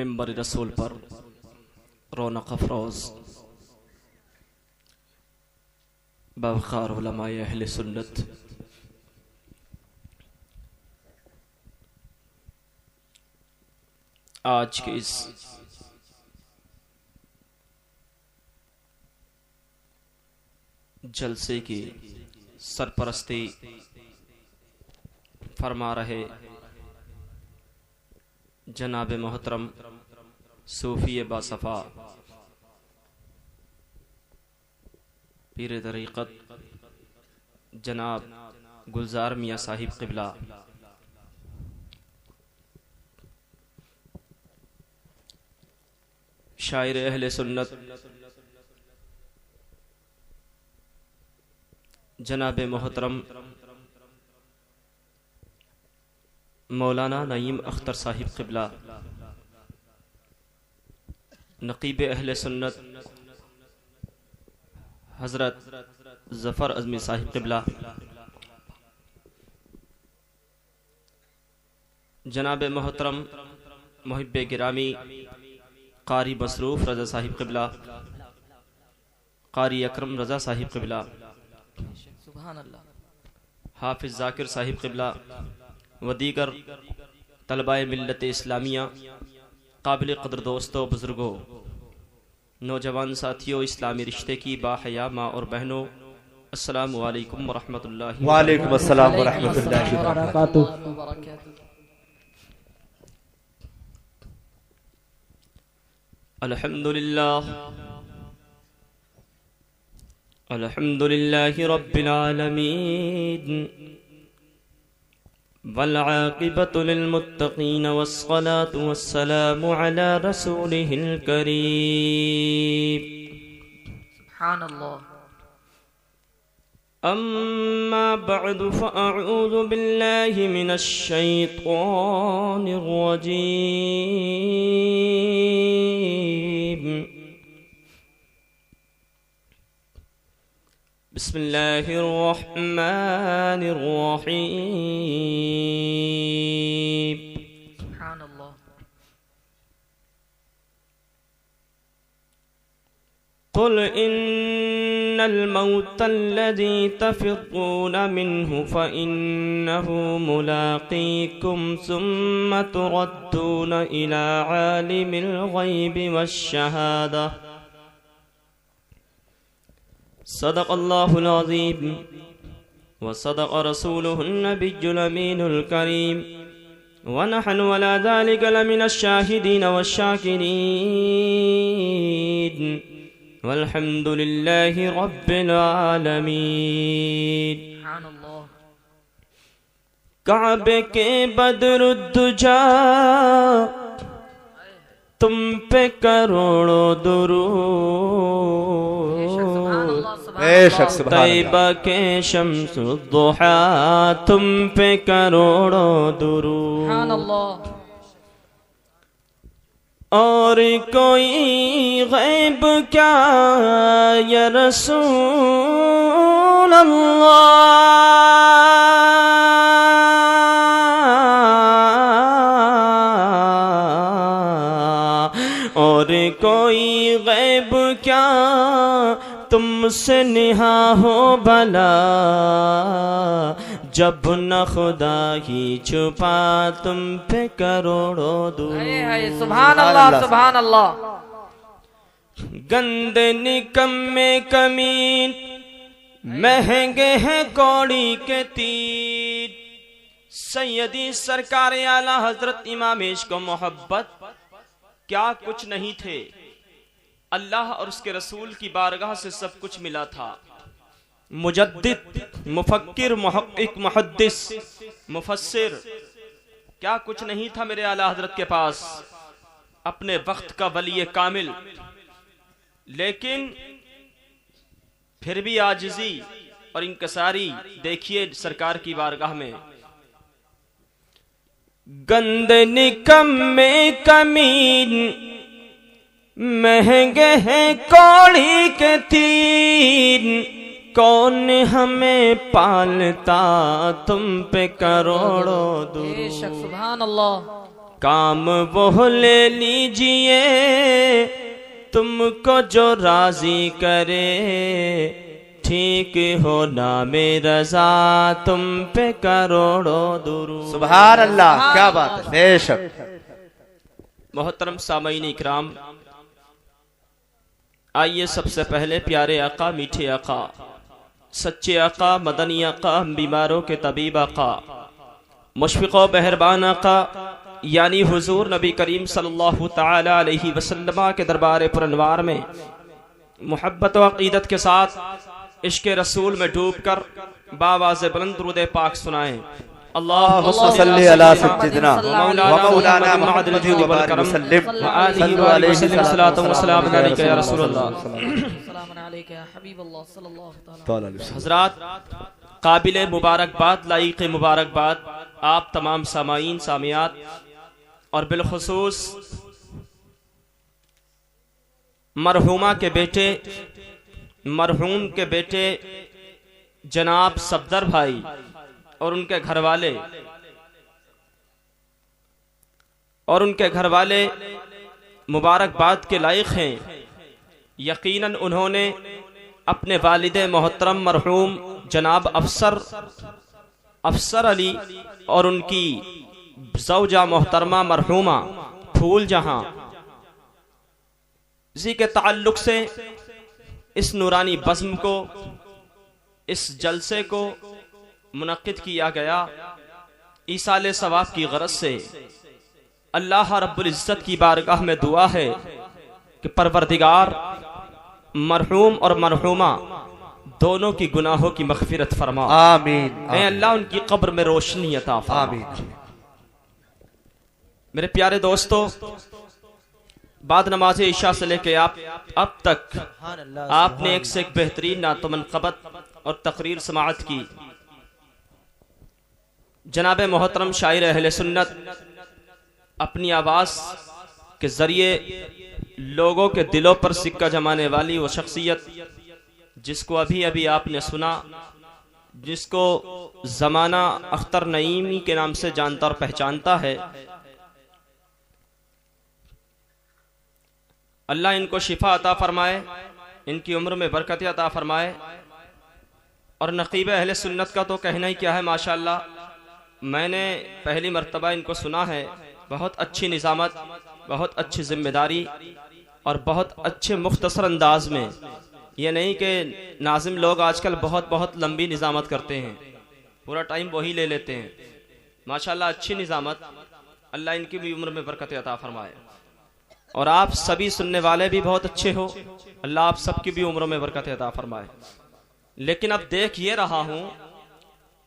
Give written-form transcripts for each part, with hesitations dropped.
मिंबर रसूल पर रौनक अफरोज बावखार उलमाए अहले सुन्नत आज के इस जलसे की सरपरस्ती फरमा रहे जनाब मोहतरम सूफी बासफ़ा पीर तरीक़त जनाब गुलजार मियाँ साहिब क़िबला, शायर अहले सुन्नत जनाब मोहतरम मौलाना नईम अख्तर साहिब क़िबला, नक़ीब अहले सुन्नत हज़रत ज़फ़र अज़मी साहिब क़िबला, जनाब मोहतरम मुहिब्बे गिरामी कारी मसरूफ़ रज़ा साहिब क़िबला, कारी अकरम रज़ा साहिब क़िबला, हाफिज़ ज़ाकिर साहिब क़िबला व दीगर तलबाए मिल्लत इस्लामिया, काबिल क़द्र दोस्तों, बुज़ुर्गों, नौजवान साथियों, इस्लामी रिश्ते की बाहया माँ और बहनों, अस्सलामु अलैकुम व रहमतुल्लाहि वालेकुम अस्सलाम व रहमतुल्लाहि व बरकातुहू। अल्हम्दुलिल्लाह अल्हम्दुलिल्लाहि रब्बिल आलमीन वल आक़िबतु लिल मुत्तक़ीन वस्सलातु वस्सलामु अला रसूलिहिल करीम। सुब्हानल्लाह। अम्मा बअदु फ़अऊज़ु बिल्लाहि मिनश शैतानिर रजीम। बिस्मिल्लाहिर रहमानिर रहीम। सुब्हानल्लाह। कुल इन्नल मौतल्लज़ी तफ़िर्रून मिन्हु फ़इन्नहु मुलाक़ीकुम सुम्मा तुरद्दून इला आलिमिल ग़ैबि वश्शहादा। सदक़ल्लाहुल अज़ीम व सदक़ रसूलुहुन नबियुल अमीनुल करीम व नहनु अला ज़ालिका लमिनश शाहिदीन वश्शाकिरीन वल्हम्दुलिल्लाहि रब्बिल आलमीन। काबे के बदरुद्दुजा तुम पे करोड़ों दुरूद, तैबा के शम्सुद्दुहा तुम पे करोड़ों दुरूद, और कोई गैब क्या या रसूल अल्लाह, और कोई गैब क्या तुमसे निहा हो भला, जब न खुदा ही छुपा तुम पे करोड़ों दूर। सुभान अल्लाह, सुभान अल्लाह। गंदे निकम्मे कमीन महंगे हैं कौड़ी के तीर, सैयदी सरकार आला हजरत इमाम इश्क मोहब्बत क्या कुछ नहीं थे, अल्लाह और उसके रसूल की बारगाह से सब कुछ मिला था। मुजद्दिद, मुफक्किर, मुहक्किक, मुहद्दिस, मुफस्सिर, क्या कुछ नहीं था मेरे आला हजरत के पास, अपने वक्त का वली कामिल, लेकिन फिर भी आजिज़ी और इंकसारी देखिए सरकार की बारगाह में। गंदे निकम्मे कमीन महंगे हैं कौड़ी के तीन, कौन हमें पालता तुम पे करोड़ों दुरूद। सुभान अल्लाह। काम वो ले लीजिए तुमको जो राजी करे, ठीक हो नामे रजा तुम पे करोड़ों दुरूद। सुभान अल्लाह, क्या बात है, बेशक। मोहतरम सामईन इकराम, आइए सबसे पहले प्यारे आका, मीठे आका, सच्चे आका, मदनी आका, हम बीमारों के तबीब आका, मुशफ़िक़ व मेहरबान आका यानी हुजूर नबी करीम सल्लल्लाहु तआला अलैहि वसल्लम के दरबार पुरअनवार में मोहब्बत व अक़ीदत के साथ इश्क़ रसूल में डूबकर बावाज़ बुलंद दुरूद पाक सुनाएं। अल्लाहुम्मा सल्लि अला सय्यिदिना व मौलाना मुहम्मदिन व बारिक वसल्लिम व आलिहि व सल्लम सलातु व सलाम अलैका या रसूलल्लाह। हज़रात, काबिल मुबारकबाद, लाइक़ मुबारकबाद आप तमाम सामाईन सामियात और बिलखुसूस मरहूमा के बेटे, मरहूम के बेटे जनाब सफदर भाई और उनके घर वाले मुबारकबाद के लायक हैं। यकीनन उन्होंने अपने वालिदे मोहतरम मरहूम जनाब अफसर अली और उनकी ज़ौजा मोहतरमा मरहूमा फूल जहां जी के ताल्लुक से इस नूरानी बज़्म को, इस जलसे को मुनक्किद किया गया। ईसाले सवाब की गरज से अल्लाह रब्बुल इज़्ज़त की बारगाह में दुआ है कि परवरदिगार मरहूम और मरहूमा दोनों की गुनाहों की मग़फ़िरत फरमा। आमीन। ऐ अल्लाह उनकी कब्र में रोशनी अता फरमा। आमीन। मेरे प्यारे दोस्तों, बाद नमाज इशा से लेके अब तक आपने एक से एक बेहतरीन नात मनक़बत और तकरीर समाअत की। जनाब मोहतरम शायर अहले सुन्नत अपनी आवाज़ के ज़रिए लोगों के दिलों पर सिक्का जमाने वाली वो शख्सियत जिसको अभी अभी आपने सुना, जिसको ज़माना अख्तर नईमी के नाम से जानता और पहचानता है, अल्लाह इनको शिफा अता फरमाए, इनकी उम्र में बरकत अता फरमाए। और नक़ीब अहले सुन्नत का तो कहना ही क्या है, माशाअल्लाह। मैंने पहली मर्तबा इनको सुना है। बहुत अच्छी निज़ामत, बहुत अच्छी जिम्मेदारी और बहुत अच्छे मुख्तसर अंदाज में। ये नहीं कि नाज़िम लोग आजकल बहुत लंबी निज़ामत करते हैं, पूरा टाइम वही ले लेते हैं। माशाअल्लाह अच्छी निज़ामत, अल्लाह इनकी भी उम्र में बरकत अता फरमाए। और आप सभी सुनने वाले भी बहुत अच्छे हो, अल्लाह आप सबकी भी उम्रों में बरकत अता फरमाए। लेकिन अब देख ये रहा हूँ,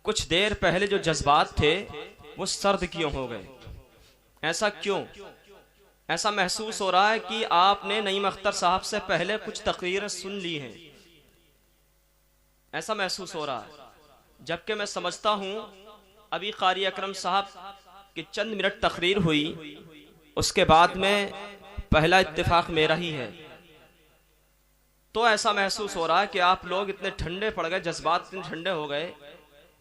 कुछ देर पहले जो जज्बात थे वो सर्द क्यों हो गए? ऐसा क्यों? ऐसा महसूस हो रहा है कि आपने नईम अख्तर साहब से पहले कुछ तकरीरें सुन ली हैं, ऐसा महसूस हो रहा है। जबकि मैं समझता हूँ अभी कारी अकरम साहब की चंद मिनट तकरीर हुई, उसके बाद में पहला इत्तेफाक मेरा ही है। तो ऐसा महसूस हो रहा है कि आप लोग इतने ठंडे पड़ गए, जज्बात इतने ठंडे हो गए,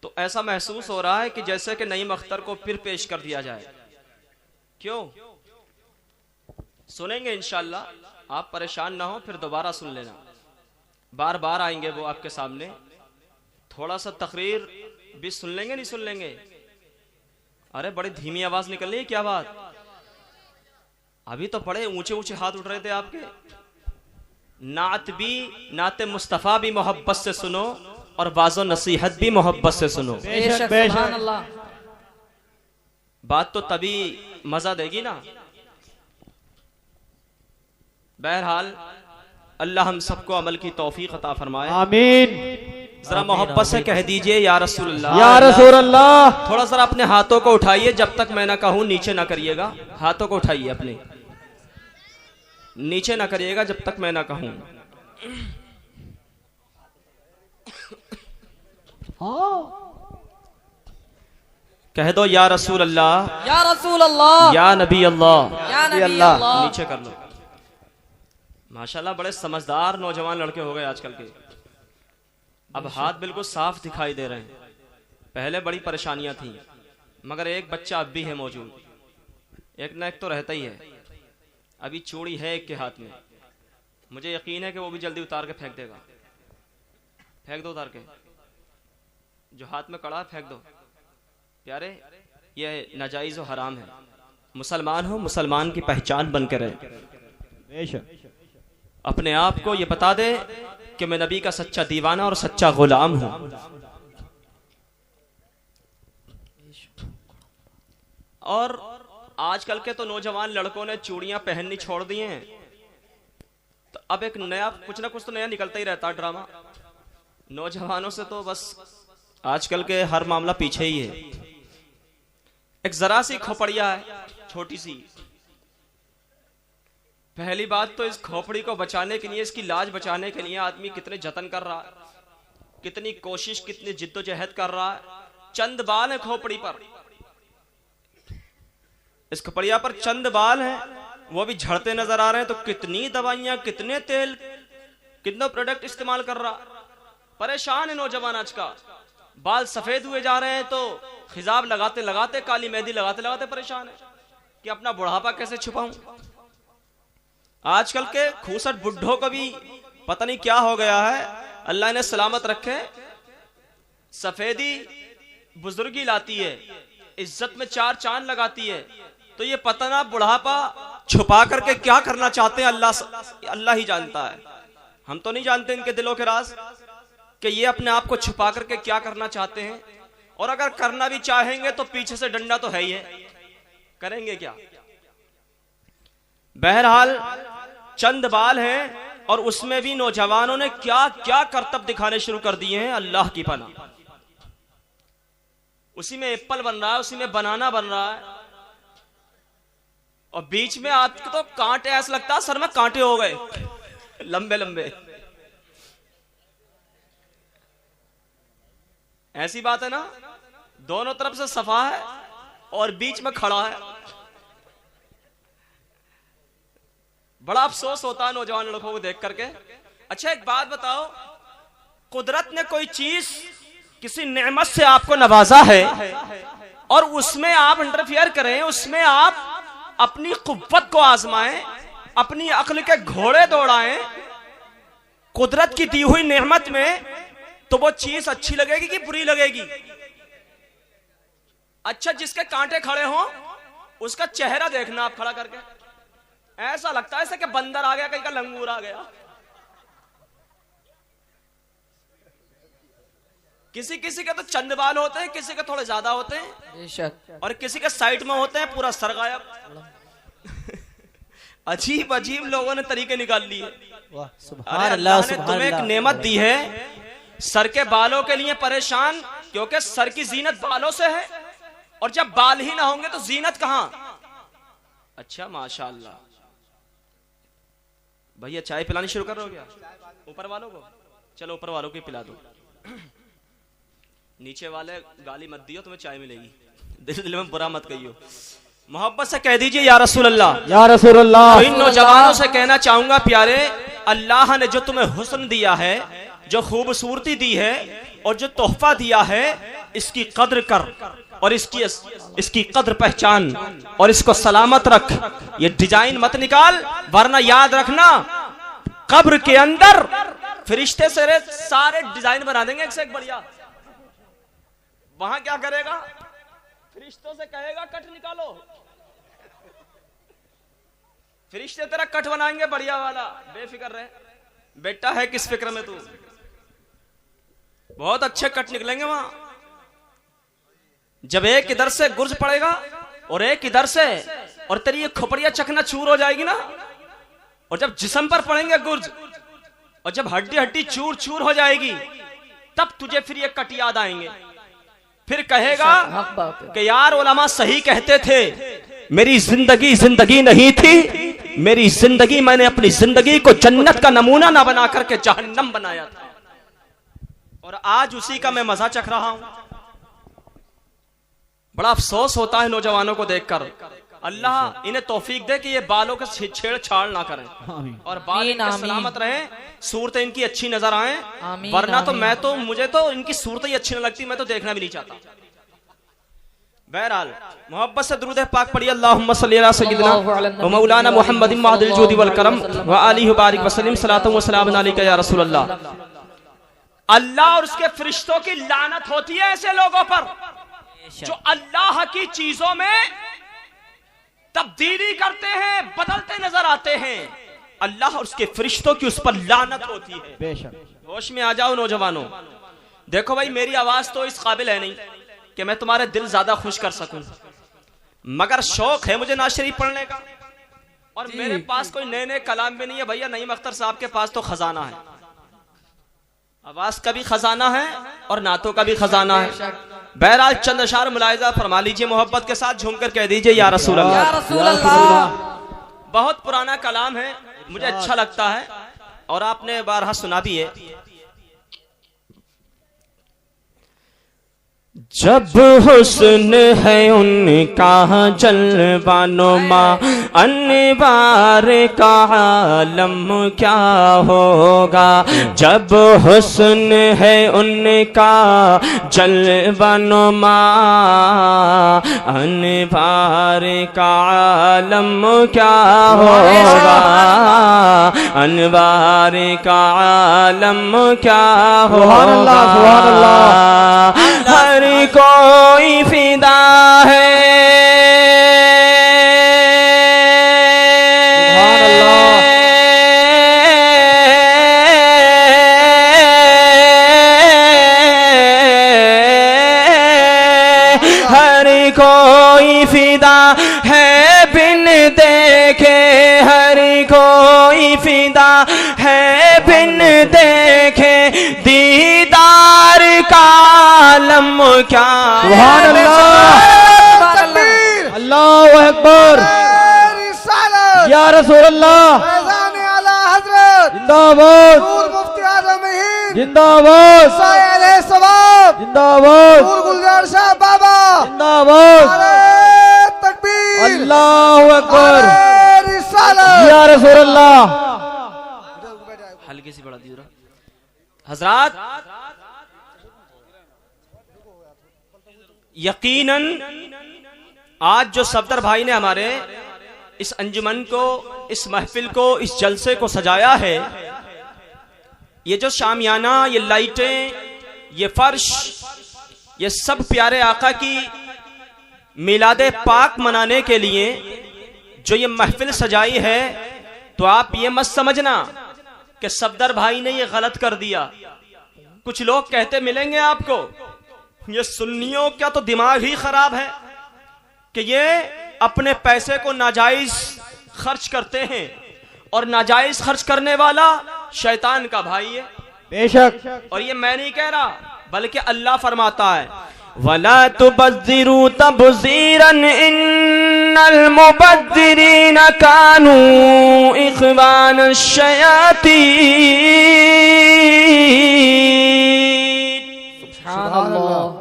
तो ऐसा महसूस हो रहा है कि जैसे कि नईम अख्तर को फिर पेश कर दिया जाए। क्यों? सुनेंगे इंशाअल्लाह, आप परेशान ना हो, फिर दोबारा सुन लेना। बार बार आएंगे वो आपके सामने। थोड़ा सा तकरीर भी सुन लेंगे, नहीं सुन लेंगे? अरे बड़ी धीमी आवाज निकल रही है, क्या बात? अभी तो बड़े ऊंचे ऊंचे हाथ उठ रहे थे आपके। नात भी, नाते मुस्तफा भी मोहब्बत से सुनो और बाज़ो नसीहत भी मोहब्बत से सुनो। सुभान अल्लाह। बात तो तभी मजा देगी ना। बहरहाल अल्लाह हम सबको अमल की तौफीक अता फरमाए। आमीन। जरा मोहब्बत से कह दीजिए या रसूल अल्लाह, या रसूल अल्लाह। थोड़ा सा अपने हाथों को उठाइए, जब तक मैं ना कहूं नीचे ना करिएगा। हाथों को उठाइए, अपने नीचे ना करिएगा जब तक मैं ना कहूं। कह दो या रसूल अल्लाह, या रसूल अल्लाह, या नबी अल्लाह, या नबी अल्लाह। नीचे कर लो। माशाल्लाह बड़े समझदार नौजवान लड़के हो गए आजकल के। अब हाथ बिल्कुल साफ दिखाई दे रहे हैं। पहले बड़ी परेशानियां थी, मगर एक बच्चा अब भी है मौजूद। एक न एक तो रहता ही है। अभी चूड़ी है एक के हाथ में, मुझे यकीन है कि वो भी जल्दी उतार के फेंक देगा। फेंक दो उतार के, जो हाथ में कड़ा फेंक दो। प्यारे, ये नाजायज और हराम है। मुसलमान हो, मुसलमान की पहचान बन के रहे। अपने आप को ये बता दे कि मैं नबी का सच्चा दीवाना और सच्चा गुलाम हूं। और आजकल के तो नौजवान लड़कों ने चूड़ियां पहननी छोड़ दी हैं, तो अब एक नया कुछ ना कुछ तो नया निकलता ही रहता ड्रामा। नौजवानों से तो बस आजकल के हर मामला पीछे ही है। एक जरा सी खोपड़िया है, छोटी सी। पहली बात तो इस खोपड़ी को बचाने के लिए, इसकी लाज बचाने के लिए आदमी कितने जतन कर रहा है, कितनी कोशिश, कितनी जिद्दोजहद कर रहा है। चंद बाल है खोपड़ी पर, इस खोपड़िया पर चंद बाल हैं, वो भी झड़ते नजर आ रहे हैं। तो कितनी दवाइयां, कितने तेल, कितना प्रोडक्ट इस्तेमाल कर रहा। परेशान है नौजवान आज का। बाल सफेद हुए जा रहे हैं तो खिजाब लगाते लगाते, काली मेहंदी लगाते लगाते परेशान है कि अपना बुढ़ापा कैसे छुपाऊं। आजकल के खूसट बुढ़ों को भी पता नहीं क्या हो गया है, अल्लाह ने सलामत रखे। सफेदी बुजुर्गी लाती है, इज्जत में चार चांद लगाती है। तो ये पता ना बुढ़ापा छुपा करके क्या करना चाहते हैं, अल्लाह ही जानता है। हम तो नहीं जानते इनके दिलों के राज कि ये अपने आप को छुपा करके क्या करना चाहते हैं। और अगर करना भी चाहेंगे तो पीछे से डंडा तो है ही है, करेंगे क्या। बहरहाल चंद बाल हैं और उसमें भी नौजवानों ने क्या क्या करतब दिखाने शुरू कर दिए हैं, अल्लाह की पनाह। उसी में एप्पल बन रहा है, उसी में बनाना बन रहा है, और बीच में आपको तो कांटे, ऐसा लगता है सर में कांटे हो गए लंबे लंबे। ऐसी बात है ना, दोनों तरफ से सफा है और बीच में खड़ा है। बड़ा अफसोस होता है नौजवान लड़कों को देख करके। अच्छा एक बात बताओ, कुदरत ने कोई चीज, किसी नेमत से आपको नवाजा है और उसमें आप इंटरफियर करें, उसमें आप अपनी कुव्वत को आजमाएं, अपनी अक्ल के घोड़े दौड़ाएं कुदरत की दी हुई नेमत में, तो वो चीज अच्छी लगेगी कि बुरी लगेगी। अच्छा जिसके कांटे खड़े हों उसका चेहरा देखना आप खड़ा करके, ऐसा लगता है जैसे कि बंदर आ गया, कहीं का लंगूर आ गया। किसी किसी के तो चंद बाल होते हैं, किसी के थोड़े ज्यादा होते हैं, और किसी के साइड में होते हैं पूरा सर गायब। अजीब अजीब लोगों ने तरीके निकाल लिए। अल्लाह ने तुम्हें एक नेमत दी है, सर के बालों के लिए परेशान, क्योंकि सर की जीनत बालों से है, और जब बाल ही ना होंगे तो जीनत कहां। अच्छा माशाअल्लाह, भैया चाय पिलानी शुरू कर रहे हो क्या ऊपर वालों को? चलो ऊपर वालों को पिला दो, नीचे वाले गाली मत दियो, तुम्हें चाय मिलेगी। दिल में बुरा मत कहियो, मोहब्बत से कह दीजिए या रसूल अल्लाह, या रसूल अल्लाह। तो इन नौजवानों से कहना चाहूंगा, प्यारे अल्लाह ने जो तुम्हें हुस्न दिया है, जो खूबसूरती दी है और जो तोहफा दिया है, इसकी कद्र कर और इसकी कद्र पहचान और इसको सलामत रख। ये डिजाइन मत निकाल, वरना याद रखना कब्र के अंदर फरिश्ते से सारे डिजाइन बना देंगे एक से एक बढ़िया। वहां क्या करेगा, फरिश्तों से कहेगा कट निकालो, फरिश्ते तेरा कट बनाएंगे बढ़िया वाला। बेफिक्र रहे बेटा, है किस फिक्र में तू, बहुत अच्छे कट निकलेंगे वहां। जब एक इधर से गुर्ज पड़ेगा और एक इधर से, और तेरी ये खोपड़ियां चकना चूर हो जाएगी ना, और जब जिस्म पर पड़ेंगे गुर्ज, और जब हड्डी हड्डी चूर चूर हो जाएगी, तब तुझे फिर ये कट याद आएंगे। फिर कहेगा कि यार उलमा सही कहते थे, मेरी जिंदगी जिंदगी नहीं थी, मेरी जिंदगी, मैंने अपनी जिंदगी को जन्नत का नमूना ना बना करके जहन्नम बनाया था, और आज उसी का मैं मजा चख रहा हूं। बड़ा अफसोस होता है नौजवानों को देखकर। अल्लाह इन्हें तौफीक दे कि ये बालों के छेड़छाड़ ना करें और बाल इनके सलामत रहें, सूरतें इनकी अच्छी नजर आए, वरना तो मुझे तो इनकी सूरतें ही अच्छी नहीं लगती, मैं तो देखना भी नहीं चाहता। बहरहाल मोहब्बत से दुरूद पाक पढ़िए। अल्लाहुम्मा सल्ली अला सय्यिदिना व मौलाना मुहम्मदिन मअदिल जूदी वल करम व आलिहि व बारिक वसल्लम सलातु व सलामुन अलैका या रसूल अल्लाह। अल्लाह और उसके फरिश्तों की लानत होती है ऐसे लोगों पर जो अल्लाह की चीजों में तब्दीली करते हैं, बदलते नजर आते हैं। अल्लाह और उसके फरिश्तों की उस पर लानत होती है। बेशक। होश में आ जाओ नौजवानों। देखो भाई, मेरी आवाज तो इस काबिल है नहीं कि मैं तुम्हारे दिल ज्यादा खुश कर सकूं, मगर शौक है मुझे नाज शरीफ पढ़ने का। और मेरे पास कोई नए नए कलाम भी नहीं है भैया। नईम अख्तर साहब के पास तो खजाना है, आवाज का भी खजाना है और नातों का भी खजाना है। बहरहाल चंद अशार मुलाहिजा फरमा लीजिए, मोहब्बत के साथ झूमकर कह दीजिए या रसूल अल्लाह। या रसूल अल्लाह। बहुत पुराना कलाम है, मुझे अच्छा लगता है और आपने बारहा सुना भी है। जब हुस्न है उनका जलवानुमा, अनवार का आलम क्या होगा। जब हुस्न है उनका जलवानुमा, अनवार का आलम क्या होगा। अनवार का आलम क्या होगा। हर कोई फिदा है, हर कोई फिदा है बिन देखे। हर कोई फिदा है बिन देखे, दीदार का आलम क्या। सुभान अल्लाह, अल्लाहु अकबर, या रसूल अल्लाह, जिंदाबाद, जिंदाबाद, जिंदाबाद, जिंदाबाद, अल्लाहु अकबर, या रसूल अल्लाह। हल्की सी बढ़ा दी हजरात। यकीनन आज जो सफदर भाई ने हमारे इस अंजुमन को, इस महफिल को, इस जलसे को सजाया है, ये जो शामियाना, ये लाइटें, ये फर्श, ये सब प्यारे आका की मिलादे पाक मनाने के लिए जो ये महफिल सजाई है, तो आप ये मत समझना कि सफदर भाई ने ये गलत कर दिया। कुछ लोग कहते मिलेंगे आपको, ये सुन्नियों का तो दिमाग ही खराब है कि ये अपने पैसे को नाजायज खर्च करते हैं और नाजायज खर्च करने वाला शैतान का भाई है। बेशक। और ये मैं नहीं कह रहा, बल्कि अल्लाह फरमाता है, वला तुबज़िरू तबज़ीरन इन्नल मुबज़्ज़िरीन कानू इख़वानश शयातीन।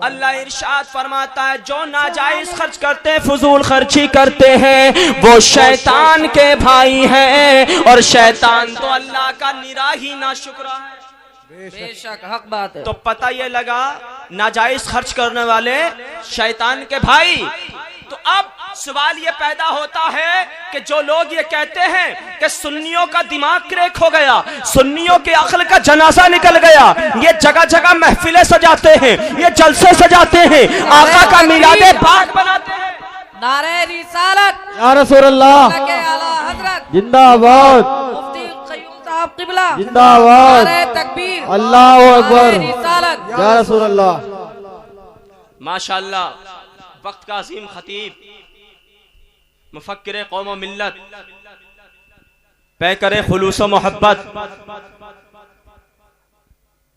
अल्लाह इरशाद फरमाता है, जो नाजायज खर्च करते हैं, फजूल खर्ची करते हैं, वो शैतान के भाई हैं। और शैतान तो अल्लाह का निरा ही नाशुक्रा है। बेशक हक बात है। तो पता ये लगा नाजायज खर्च करने वाले शैतान के भाई। तो अब सवाल ये पैदा होता है कि जो लोग ये कहते हैं कि सुन्नियों का दिमाग क्रैक हो गया, सुन्नियों के अक्ल का जनाजा निकल गया, ये जगह जगह महफिलें सजाते हैं, ये जलसे सजाते हैं, आका का मिलादे पाक बनाते हैं। नारे रिसालत, या रसूल अल्लाह, के आला हजरत, जिंदाबाद, मुफ्ती क़य्यूम साहब क़िबला, जिंदाबाद, नारे तकबीर, अल्लाहु अकबर, नारे रिसालत, या रसूल अल्लाह। माशाअल्लाह, वक्त का अजीम खतीब, मुफक्किर कौम व मिल्लत, पैकर खुलूस व मोहब्बत,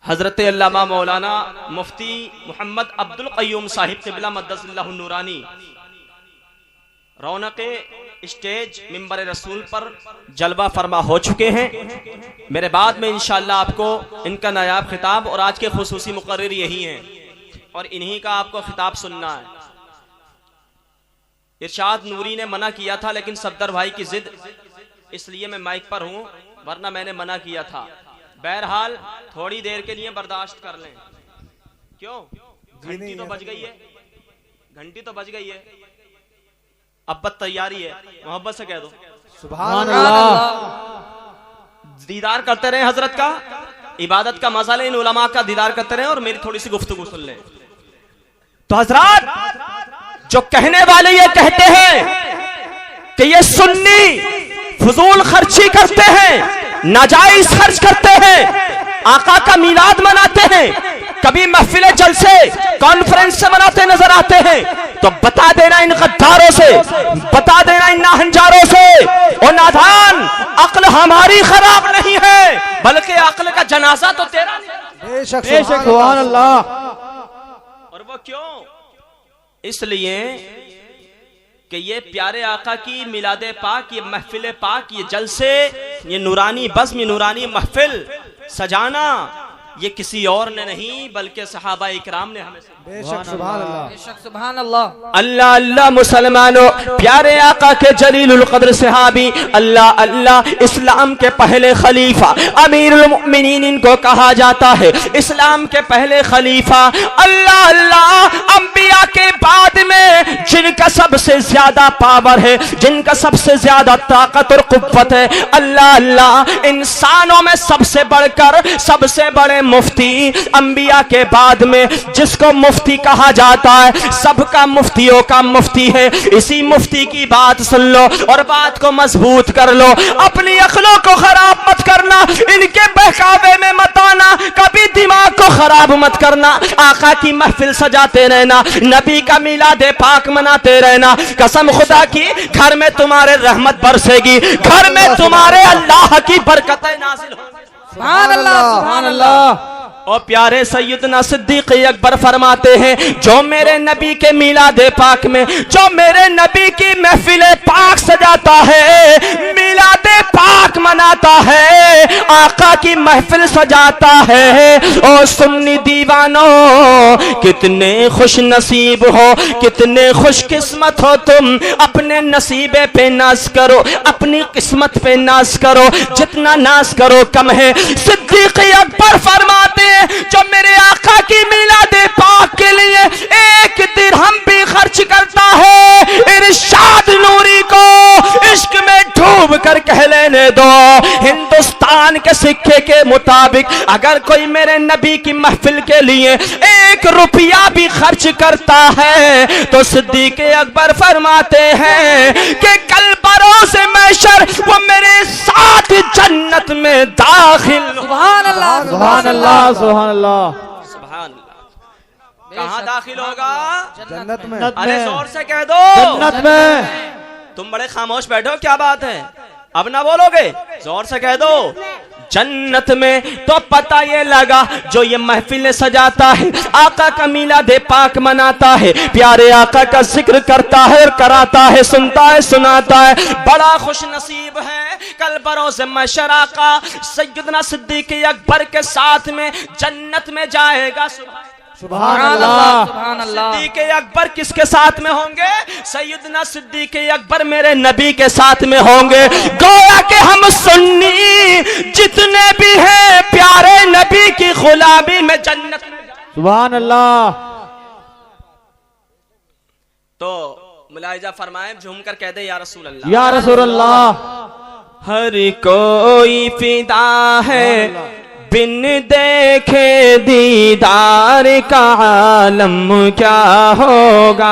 हजरत अल्लामा मौलाना मुफ्ती मोहम्मद अब्दुल क़य्यूम साहिब क़िबला मद्दसल्लाहु नूरानी रौनक स्टेज मिंबर रसूल पर जलवा फरमा हो चुके हैं। मेरे बाद में इंशाअल्लाह आपको इनका नायाब खिताब और आज के खुसूसी मुकर्रिर यही हैं और इन्हीं का आपको खिताब सुनना है। इरशाद नूरी ने मना किया था, लेकिन सफदर भाई की जिद, इसलिए मैं माइक पर हूं, वरना मैंने मना किया था। बहरहाल थोड़ी देर के लिए बर्दाश्त कर लें। क्यों, घंटी तो बज गई है, घंटी तो बज गई है, अब बस तैयारी है, मोहब्बत से कह दो सुभान अल्लाह। दीदार करते रहे हजरत का, इबादत का मजा लें, इन उलमा का दीदार करते रहे और मेरी थोड़ी सी गुफ्तगू सुन लें। तो हजरत जो कहने वाले ये कहते हैं कि ये सुन्नी फजूल खर्ची करते हैं, नाजायज खर्च करते हैं, आका का मिलाद मनाते हैं, कभी महफिल जलसे कॉन्फ्रेंस से मनाते नजर आते हैं, तो बता देना इन गद्दारों से, बता देना इन नाहंजारों से, ओ नादान, अक्ल हमारी खराब नहीं है बल्कि अक्ल का जनाजा तो तेरा नहीं। बेशक सुभान अल्लाह। और वो क्यों? इसलिए कि ये प्यारे आका की मिलादे पाक, ये महफिल पाक, ये जलसे, ये नूरानी बज़्म, ये नूरानी महफिल सजाना ये किसी और ने नहीं बल्कि सहाबा इकराम ने हमें। बेशक सुभान अल्लाह। बेशक सुभान अल्लाह। अल्लाह अल्लाह मुसलमानों, प्यारे आका के जलीलुल कद्र सहाबी, अल्लाह अल्लाह, इस्लाम के पहले खलीफा अमीरुल मोमिनीन इनको कहा जाता है, इस्लाम के पहले खलीफा। अल्लाह अल्लाह, अंबिया के बाद में जिनका सबसे ज्यादा पावर है, जिनका सबसे ज्यादा ताकत और कुव्वत है, अल्लाह अल्लाह, इंसानों में सबसे बढ़कर सबसे बड़े मुफ्ती अंबिया के बाद में जिसको मुफ्ती कहा जाता है, सबका मुफ्तियों का मुफ्ती है। इसी मुफ्ती की बात सुन लो और बात को मजबूत कर लो, अपनी अक्लों को खराब मत करना, इनके बहकावे में मत आना, कभी दिमाग को खराब मत करना। आका की महफिल सजाते रहना, नबी का मिलादे पाक मनाते रहना, कसम खुदा की घर में तुम्हारे रहमत बरसेगी, घर में तुम्हारे अल्लाह की बरकतें नाज़िल होंगी। सुभान अल्लाह सुभान अल्लाह। और प्यारे सैयदना सिद्दीक अकबर फरमाते हैं, जो मेरे नबी के मिलादे पाक में, जो मेरे नबी की महफिल पाक सजाता है, मिलादे पाक मनाता है, आका की महफिल सजाता है, और सुन्नी दीवानों कितने खुश नसीब हो, कितने खुश किस्मत हो तुम, अपने नसीबे पे नाज करो, अपनी किस्मत पे नाज करो, जितना नाज करो कम है। सिद्दीक अकबर फरमाते हैं, जो मेरे आका की मिलादे पाक के लिए एक दिरहम भी खर्च करता है, इरशाद नूरी को इश्क में डूब कर कह लेने दो, हिंदुस्तान के सिक्के के मुताबिक अगर कोई मेरे नबी की महफिल के लिए 1 रुपया भी खर्च करता है, तो सिद्दीक अकबर फरमाते हैं कि कल बरोज़ महशर वो मेरे साथ जन्नत में दाखिल। सुभान अल्लाह सुभान अल्लाह सुभान अल्लाह। सुभान अल्लाह। कहाँ दाखिल होगा? जन्नत में। अरे जोर से कह दो, जन्नत में। तुम बड़े खामोश बैठो, क्या बात है, अब ना बोलोगे? जोर से कह दो, जन्नत में। तो पता ये लगा, जो ये महफिल सजाता है, आका का मिलादे पाक मनाता है, प्यारे आका का जिक्र करता है और कराता है, सुनता है सुनाता है, बड़ा खुश नसीब है। कल बरोज़ महशर आका सैयदना सिद्दीक अकबर के साथ में जन्नत में जाएगा। सुभान अल्लाह। सुभान अल्लाह। सिद्दीक अकबर किसके साथ में होंगे? सैयदना सिद्दीक अकबर मेरे नबी के साथ में होंगे। गोया कि हम सुन्नी जितने भी हैं प्यारे नबी की गुलामी में जन्नत में। सुभान अल्लाह। तो मुलाहिजा फरमाए, झूमकर कह दे या रसूल अल्लाह। या रसूल अल्लाह। हर कोई फिदा है बिन देखे दीदार का आलम क्या होगा।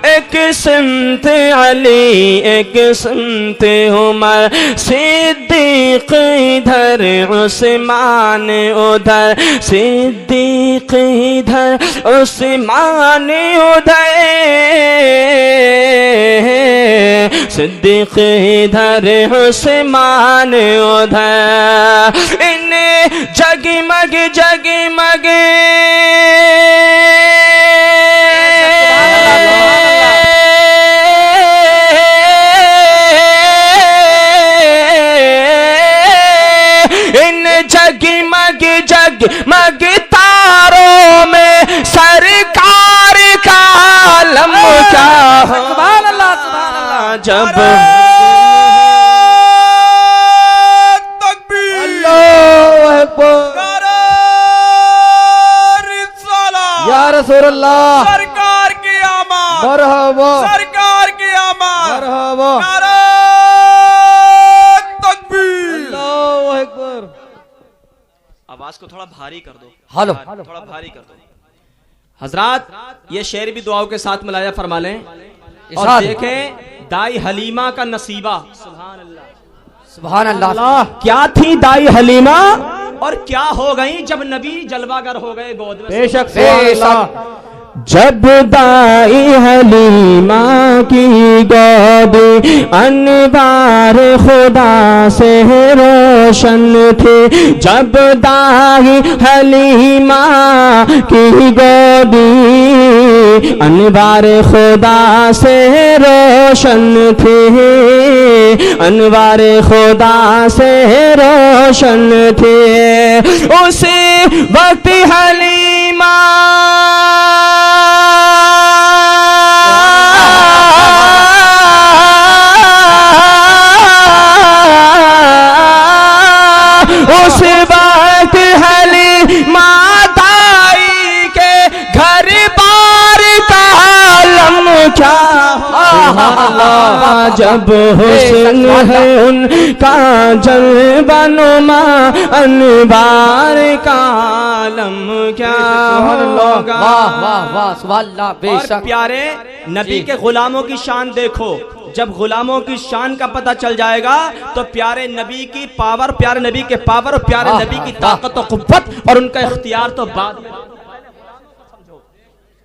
एक सिमत अली एक सिमत उमर, सिद्दीक इधर उस्मान उधर, सिद्दीक इधर उस्मान उधर, सिद्दीक इधर उस्मान उधर, इन जगमग जगमग इन जगमग जगमग तारों में सरकार का आलम क्या हो। सुभान अल्लाह सुभान अल्लाह। जब या रसूल अल्लाह। सरकार मरहबा सरकार की आमद, मरहबा नारे तकबीर। अल्लाहु अकबर। आवाज को थोड़ा भारी कर दो, हेलो थोड़ा भारी कर दो। हजरात ये शेर भी दुआओं के साथ मिलाया फरमा लें और इरशाद। देखें दाई हलीमा का नसीबा। सुभान अल्लाह। क्या थी दाई हलीमा और क्या हो गई जब नबी जलवागर हो गए गोद में। बेशक बेशक। जब दाई हलीमा की गोद अनवार खुदा से रोशन थे। जब दाई हलीमा की गोद अनवार खुदा से रोशन थे। अनवार खुदा से रोशन थे। उसे वक्त हलीमा उस वक्त हलीमा दाई के घर बार का आलम क्या जब हुस्न है उनका जलवनुमा अनवार का आलम क्या होगा। वाह वाह वाह सुभान अल्लाह। और बेशक प्यारे नबी के गुलामों की शान देखो। जब गुलामों की शान का पता चल जाएगा तो प्यारे नबी की पावर, प्यारे नबी के पावर और प्यारे नबी की ताकत और कुव्वत और उनका इख्तियार तो बाद।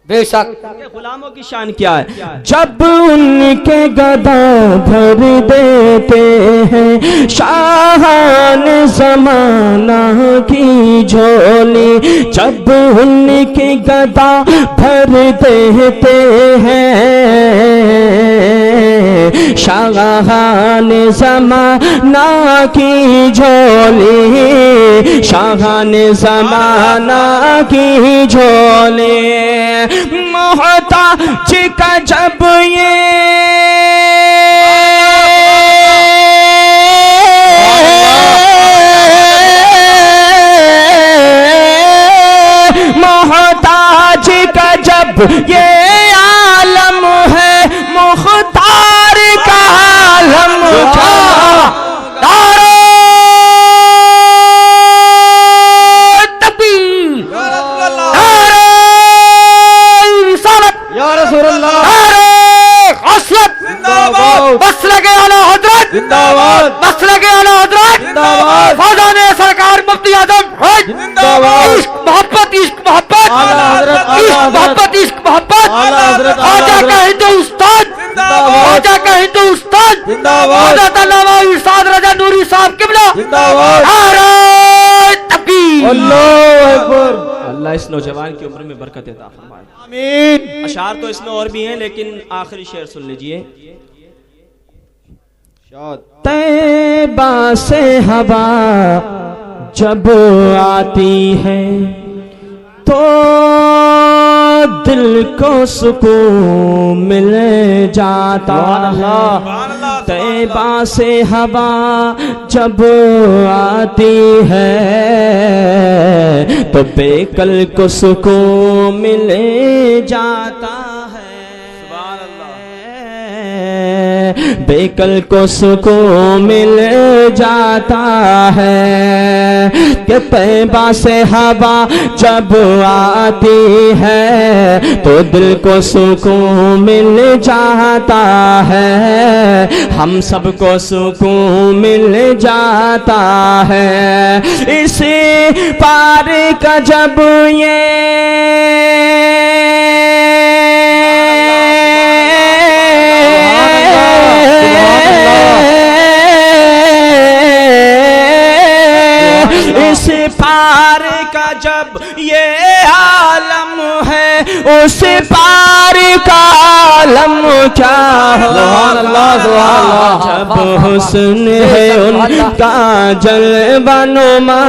बेशक। गुलामों की शान क्या है। जब उनके गदा भर देते हैं शाहान जमाना की झोली। जब उनके गदा भर देते हैं शाहान जमाना की झोली। शाहान जमाना की झोली। मोहताज का जब ये मोहताज का जब ये आलम है मुख्तार का आलम क्या। जिंदाबाद मसलक आला हज़रत जिंदाबाद। फौजाने सरकार मुफ्ती आजम जिंदाबाद। इश्क मोहब्बत इश्क मोहब्बत आला हज़रत, इश्क आला मोहब्बत इश्क मोहब्बत। आला हज़रत, आला आजा हज़रत। का हिंदुस्तान जिंदाबाद। आजा का हिंदुस्तान जिंदाबाद। हज़रत अल्लामा इरशाद रजा नूरी साहब किबला जिंदाबाद। नारे तकबीर। अल्लाहु अकबर। अल्लाह इस नौजवान की उम्र में बरकत अता फरमाए। आमीन। अशार तो इसमें और भी हैं लेकिन आखिरी शेर सुन लीजिए। तैबा से हवा जब आती है तो दिल को सुकून मिल जाता है। तैबा से हवा जब आती है तो बेकल को सुकून मिल जाता है। बेकल को सुकून मिल जाता है कि तैबा से हवा जब आती है तो दिल को सुकून मिल जाता है। हम सबको सुकून मिल जाता है। इसी पार का जब ये इस पार का जब ये आलम है उस पार का आलम क्या हो। जब हुस्न है उनका जलवनुमा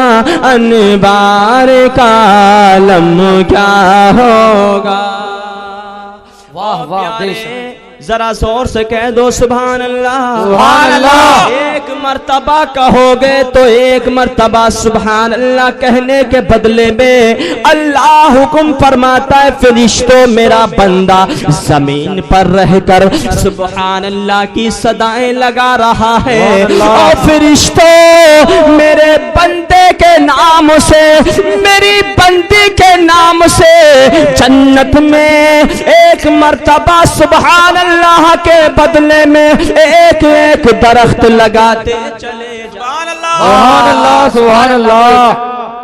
अनवार का आलम क्या होगा। वाह वाह बेशक। जरा जोर से कह दो सुभान अल्लाह। सुभान अल्लाह। एक मर्तबा कहोगे तो एक मर्तबा सुभान अल्लाह कहने के बदले में अल्लाह हुक्म फरमाता है फरिश्तों मेरा बंदा जमीन पर रहकर सुभान अल्लाह की सदाएं लगा रहा है और फरिश्तों मेरे बंदे के नाम से, मेरी बंदी के नाम से जन्नत में एक मर्तबा सुभान अल्लाह के बदले में एक एक दरख्त लगाते चले सुभान अल्लाह सुभान अल्लाह सुभान अल्लाह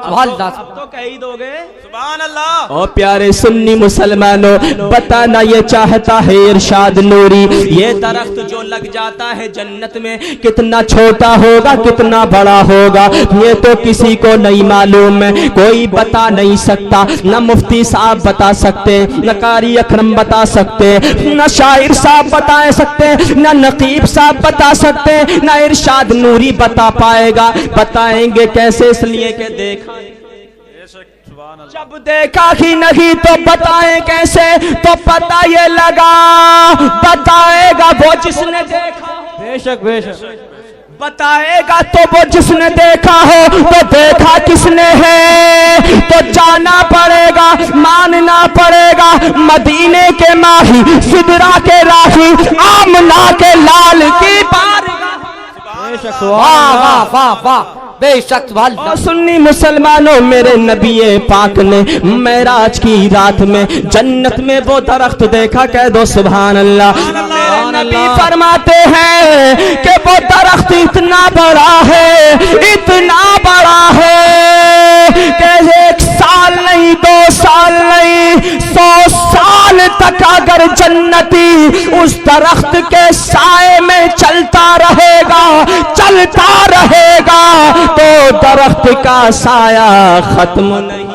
सुभान अल्लाह। तो कह ही दोगे सुभान अल्लाह। और प्यारे सुन्नी मुसलमानों, बताना ये चाहता है इरशाद नूरी, ये दरख्त जो लग जाता है जन्नत में कितना छोटा होगा कितना बड़ा होगा ये तो किसी को नहीं मालूम है, कोई बता नहीं सकता। न मुफ्ती साहब बता सकते, न कारी अकरम बता सकते, न शायर साहब बता सकते, न नकीब साहब बता सकते, न इरशाद नूरी बता पाएगा। बताएंगे कैसे? इसलिए के देखा जब देखा ही नहीं तो बताएं कैसे? तो पता ये लगा बताएगा वो जिसने देखा। बेशक बेशक बताएगा तो वो जिसने देखा हो, तो देखा किसने है? तो जाना पड़ेगा, मानना पड़ेगा मदीने के माही, सिदरा के राही, आमना के लाल की बारगाह। बेशक वाह वाह वाह वाह बेशक सुभान अल्लाह। और सुन्नी मुसलमानों, मेरे नबी पाक ने मेराज की रात में जन्नत में वो दरख्त देखा। कह दो सुभान अल्लाह। मेरे नबी फरमाते हैं कि वो दरख्त इतना बड़ा है, इतना बड़ा है कि 1 साल नहीं 2 साल नहीं 100 साल तक अगर जन्नती उस दरख्त के साए में चलता रहेगा तो दरख्त का साया खत्म नहीं।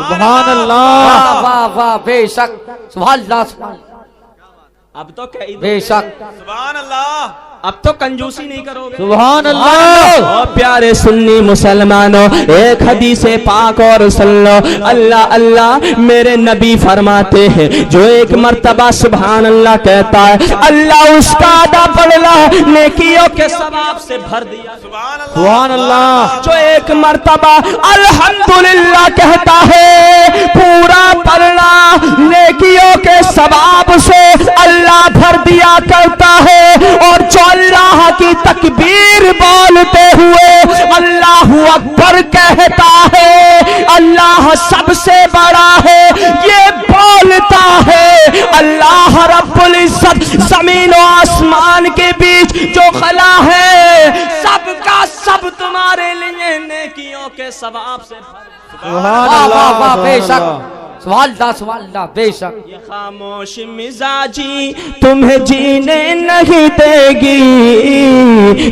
सुभान अल्लाह वाह वाह वाह बेशक सुभान अल्लाह सुभान अल्लाह। अब तो कह दो बेशक सुभान अल्लाह। अब तो कंजूसी नहीं करोगे। सुभान अल्लाह। और प्यारे सुन्नी मुसलमानों, एक हदीस पाक और सुन लो। अल्लाह अल्लाह मेरे नबी फरमाते हैं जो एक मर्तबा सुभान अल्लाह कहता है अल्लाह उसका आधा पलड़ा नेकियों के सवाब से भर दिया। सुभान अल्लाह। जो एक मर्तबा अल्हम्दुलिल्लाह कहता है पूरा पलड़ा नेकियों के सवाब से अल्लाह भर दिया करता है। और जो अल्लाह की तकबीर बोलते हुए अल्लाहू अकबर कहता है अल्लाह सबसे बड़ा है, ये बोलता है अल्लाह रब्बुल इज्जत जमीन और आसमान के बीच जो खला है सबका सब तुम्हारे लिए नेकियों के सवाब से सुभान वाह वाह वाह अल्लाह बेशक सुभान अल्लाह बेशक। ये खामोश मिजाजी तुम्हें जीने नहीं देगी,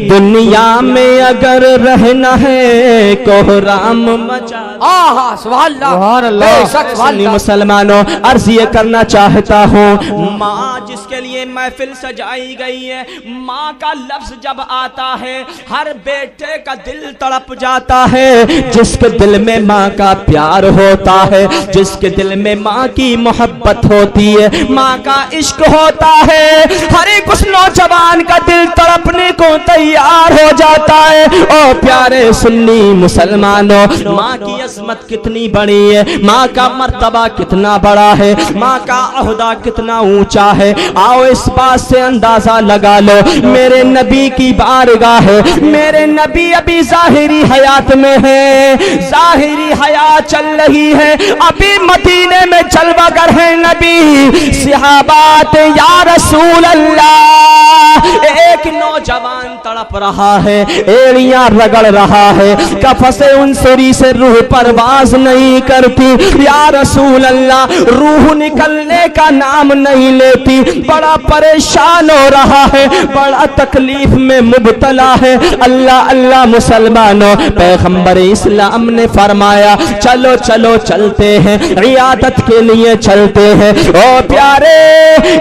दुनिया में अगर रहना है कोहराम मचा। आहा सुभान अल्लाह बेशक सुभान सुन्नी अल्लाह। मुसलमानों, अर्ज ये करना चाहता हूँ माँ जिसके लिए महफिल सजाई गई है, माँ का लफ्ज जब आता है हर बेटे का दिल तड़प जाता है। जिसके दिल में माँ का प्यार होता है, जिसके दिल में माँ की मोहब्बत होती है, माँ का इश्क होता है, हर एक उस नौजवान का दिल तड़पने को तैयार हो जाता है। और प्यारे सुन्नी मुसलमानों, माँ की अजमत कितनी बड़ी है, माँ का मर्तबा कितना बड़ा है, माँ का अहदा कितना ऊंचा है। आओ इस बात से अंदाजा लगा लो मेरे नबी की बारगाह है। मेरे नबी अभी जाहिरी हयात में है, जाहिरी हयात चल रही है, अभी मदीने में जलवागर है नबी। सहाबात या रसूल अल्लाह, एक नौजवान तड़प रहा है, एड़ियां रगड़ रहा है, कफसे उनसरी से रूह परवाज नहीं करती। या रसूल अल्लाह, रूह निकलने का नाम नहीं लेती, बड़ा परेशान हो रहा है, बड़ा तकलीफ में मुब्तला है। अल्लाह अल्लाह मुसलमानों, पैगंबर इस्लाम ने फरमाया चलो चलो चलते हैं, इयादत के लिए चलते हैं। ओ प्यारे,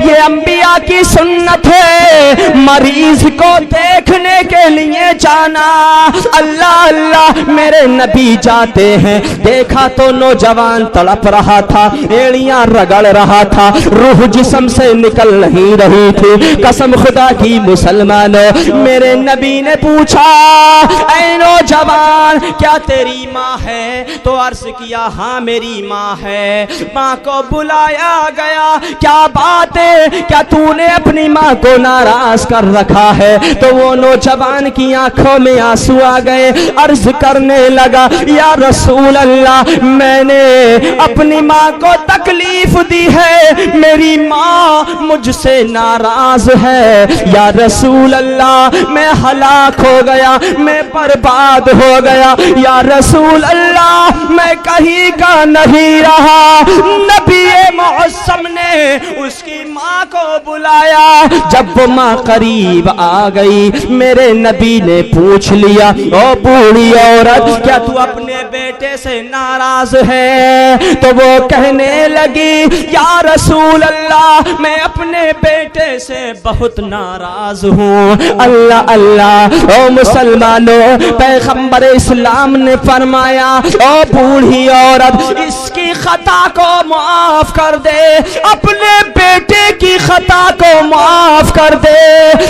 ये अंबिया की सुन्नत है, मरीज मरीज को देखने के लिए जाना। अल्लाह अल्लाह मेरे नबी जाते हैं, देखा तो नौजवान तड़प रहा था, एड़ियां रगड़ रहा था, रूह जिस्म से निकल नहीं रही थी। कसम खुदा की मुसलमानों, मेरे नबी ने पूछा, ऐ नौजवान क्या तेरी माँ है? तो अर्ज किया हाँ मेरी माँ है। माँ को बुलाया गया, क्या बात है, क्या तूने अपनी माँ को नाराज कर रखा है? तो वो नौजवान की आंखों में आंसू आ गए, अर्ज करने लगा, या रसूल अल्लाह मैंने अपनी माँ को तकलीफ दी है, मेरी माँ मुझसे नाराज है। या रसूल अल्लाह मैं हलाक हो गया, मैं बर्बाद हो गया। या रसूल अल्लाह मैं कहीं का नहीं रहा। नबी मुअज़्ज़म ने उसकी माँ को बुलाया। जब वो माँ करीब आ गई, मेरे नबी ने पूछ लिया, ओ बूढ़ी औरत क्या तू अपने बेटे से नाराज है? तो वो कहने लगी, या रसूल अल्लाह मैं अपने बेटे से बहुत नाराज हूँ। अल्लाह अल्लाह ओ मुसलमानों, पैगंबर इस्लाम ने फरमाया, ओ बूढ़ी औरत इसकी खता को माफ कर दे, अपने बेटे की खता को माफ कर दे।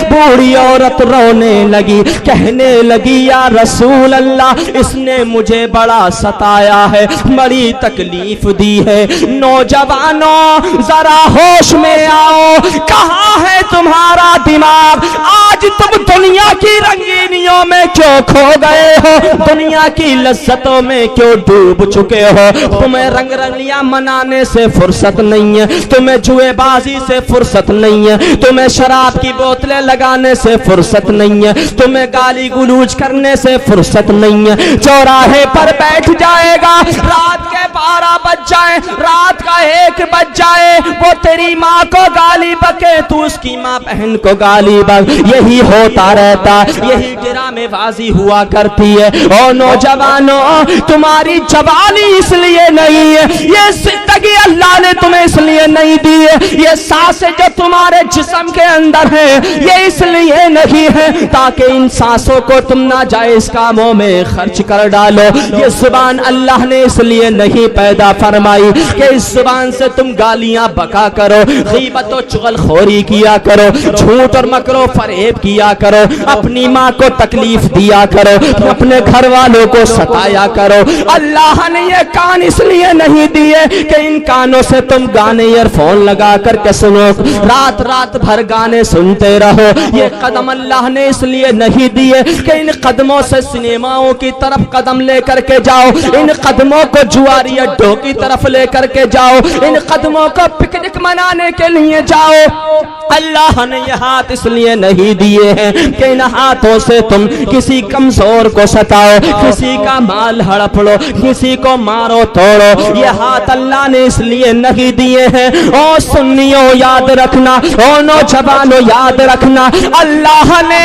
बूढ़ी औरत रोने लगी, कहने लगी, या रसूल अल्लाह इसने मुझे बड़ा सताया है, बड़ी तकलीफ दी है। नौजवानों जरा होश में आओ, कहाँ है तुम्हारा दिमाग? आज तुम दुनिया की रंगीनियों में क्यों खो गए हो? दुनिया की लज्जतों में क्यों डूब चुके हो? तुम्हें रंग रंगियां मनाने से फुर्सत नहीं है, तुम्हें जुएबाजी से फुर्सत नहीं है, तुम्हें शराब की बोतलें लगाने से फुर्सत नहीं है, तुम्हें गाली गुलूज करने से फुर्सत नहीं है। चौराहे पर बैठ जाएगा, रात के 12 बज जाए, रात का 1 बज जाए, वो तेरी माँ को गाली बके, तू उसकी माँ बहन को गाली बक, यही होता रहता, यही ड्रामेबाजी हुआ करती है। ओ नौजवानों तुम्हारी जवानी इसलिए नहीं है, ये जिंदगी अल्लाह ने तुम्हें इसलिए नहीं दी है, ये सांसें जो तुम्हारे जिस्म के अंदर है ये इसलिए नहीं है ताकि इन सांसों को तुम नाजायज कामों में खर्च कर डालो। ये जुबान अल्लाह ने इसलिए नहीं पैदा फरमाई कि इस जुबान से तुम गालियां बका करो, गीबत और चुगलखोरी किया करो, झूठ और मकरो फरेब किया करो, अपनी माँ को तकलीफ दिया करो, अपने घर वालों को सताया करो। अल्लाह ने ये कान इसलिए नहीं दिए कि इन कानों से तुम गाने ईयरफोन लगा करके सुनो, रात रात भर गाने सुनते रहो। ये कदम अल्लाह ने इसलिए नहीं दिए कि इन कदमों से सिनेमाओं की तरफ कदम लेकर के जाओ, इन कदमों को जुआरी अड्डों की तरफ लेकर के जाओ, इन कदमों को पिकनिक मनाने के लिए जाओ। अल्लाह ने ये हाथ इसलिए नहीं दिए हैं कि इन हाथों से तुम किसी कमजोर को सताओ, किसी का माल हड़प लो, किसी को मारो तोड़ो। ये हाथ अल्लाह ने इसलिए नहीं दिए हैं। ओ सुन्नियों याद रखना, ओ नौजवानों याद रखना, अल्लाह ने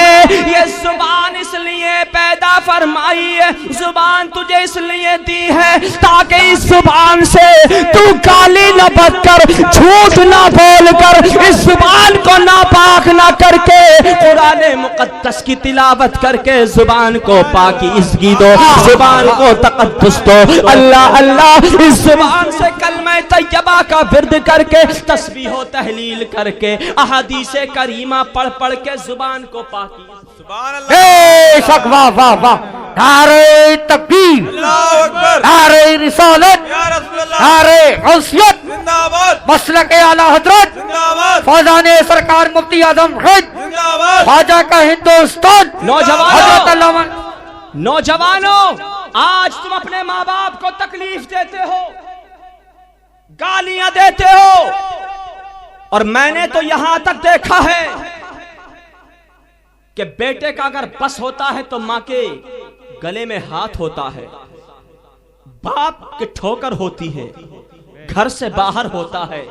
ये जुबान इसलिए पैदा फरमाई है, जुबान तुझे इसलिए दी है ताकि इस जुबान से तू गाली न बककर, झूठ ना बोलकर, इस जुबान को नापाक ना करके कुरान मुकद्दस की तिलावत करके जुबान को पाकीज़गी दो, जुबान को तक़द्दुस दो। अल्लाह अल्लाह इस जुबान से कलमा तैयबा का विर्द करके, तस्बीह व तहलील करके, अहादीसे करीमा पढ़ पढ़ के जुबान को पाकी। सुभान अल्लाह, वाह वाह वाह, नारे तकबीर, अल्लाहु अकबर, नारे रिसालत, या रसूल अल्लाह, नारे गौसियत, जिंदाबाद, मसलक आला हजरत, जिंदाबाद, फौजाने सरकार मुफ्ती आजम हिंद, जिंदाबाद, ख्वाजा का हिंदुस्तान। नौजवानों आज तुम अपने माँ बाप को तकलीफ देते हो, गालियां देते हो, और मैंने तो यहां तक देखा है कि बेटे का अगर बस होता है तो मां के गले में हाथ होता है, बाप की ठोकर होती है, घर से बाहर होता है।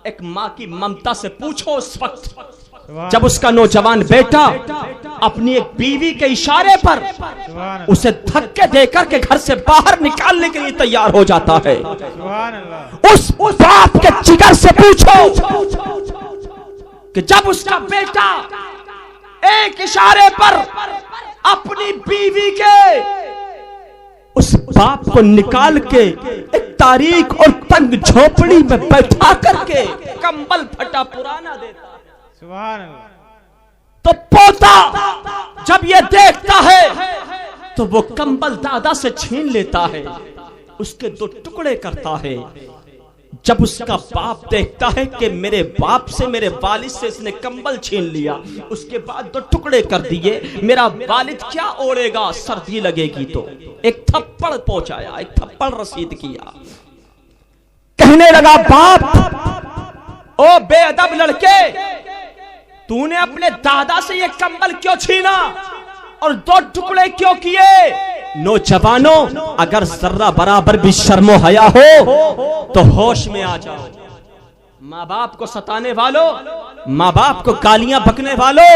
एक मां की ममता से पूछो उस वक्त जब उसका नौजवान बेटा अपनी एक बीवी के इशारे पर उसे धक्के देकर के घर से बाहर निकालने के लिए तैयार हो जाता है। उस बाप के जिगर से पूछो कि जब उसका बेटा एक इशारे पर अपनी बीवी के उस बाप को निकाल के एक तारीख और तंग झोपड़ी में बैठा करके कंबल फटा पुराना देता है। सुभान अल्लाह। तो पोता जब ये देखता है तो वो कंबल दादा से छीन लेता है, उसके दो टुकड़े करता है। जब उसका बाप देखता है कि मेरे बाप से, मेरे वालिद से इसने कंबल छीन लिया, उसके बाद दो टुकड़े कर दिए, मेरा वालिद क्या ओढ़ेगा सर्दी लगेगी, तो एक थप्पड़ पहुंचाया, एक थप्पड़ रसीद किया। कहने लगा बाप, ओ बेअदब लड़के, तूने अपने दादा से ये कंबल क्यों छीना और दो टुकड़े क्यों किए? नौजवानों, अगर जर्रा बराबर भी शर्मो हया हो तो होश में आ जाओ। माँ बाप को सताने वालों, माँ बाप को गालियां बकने वालों,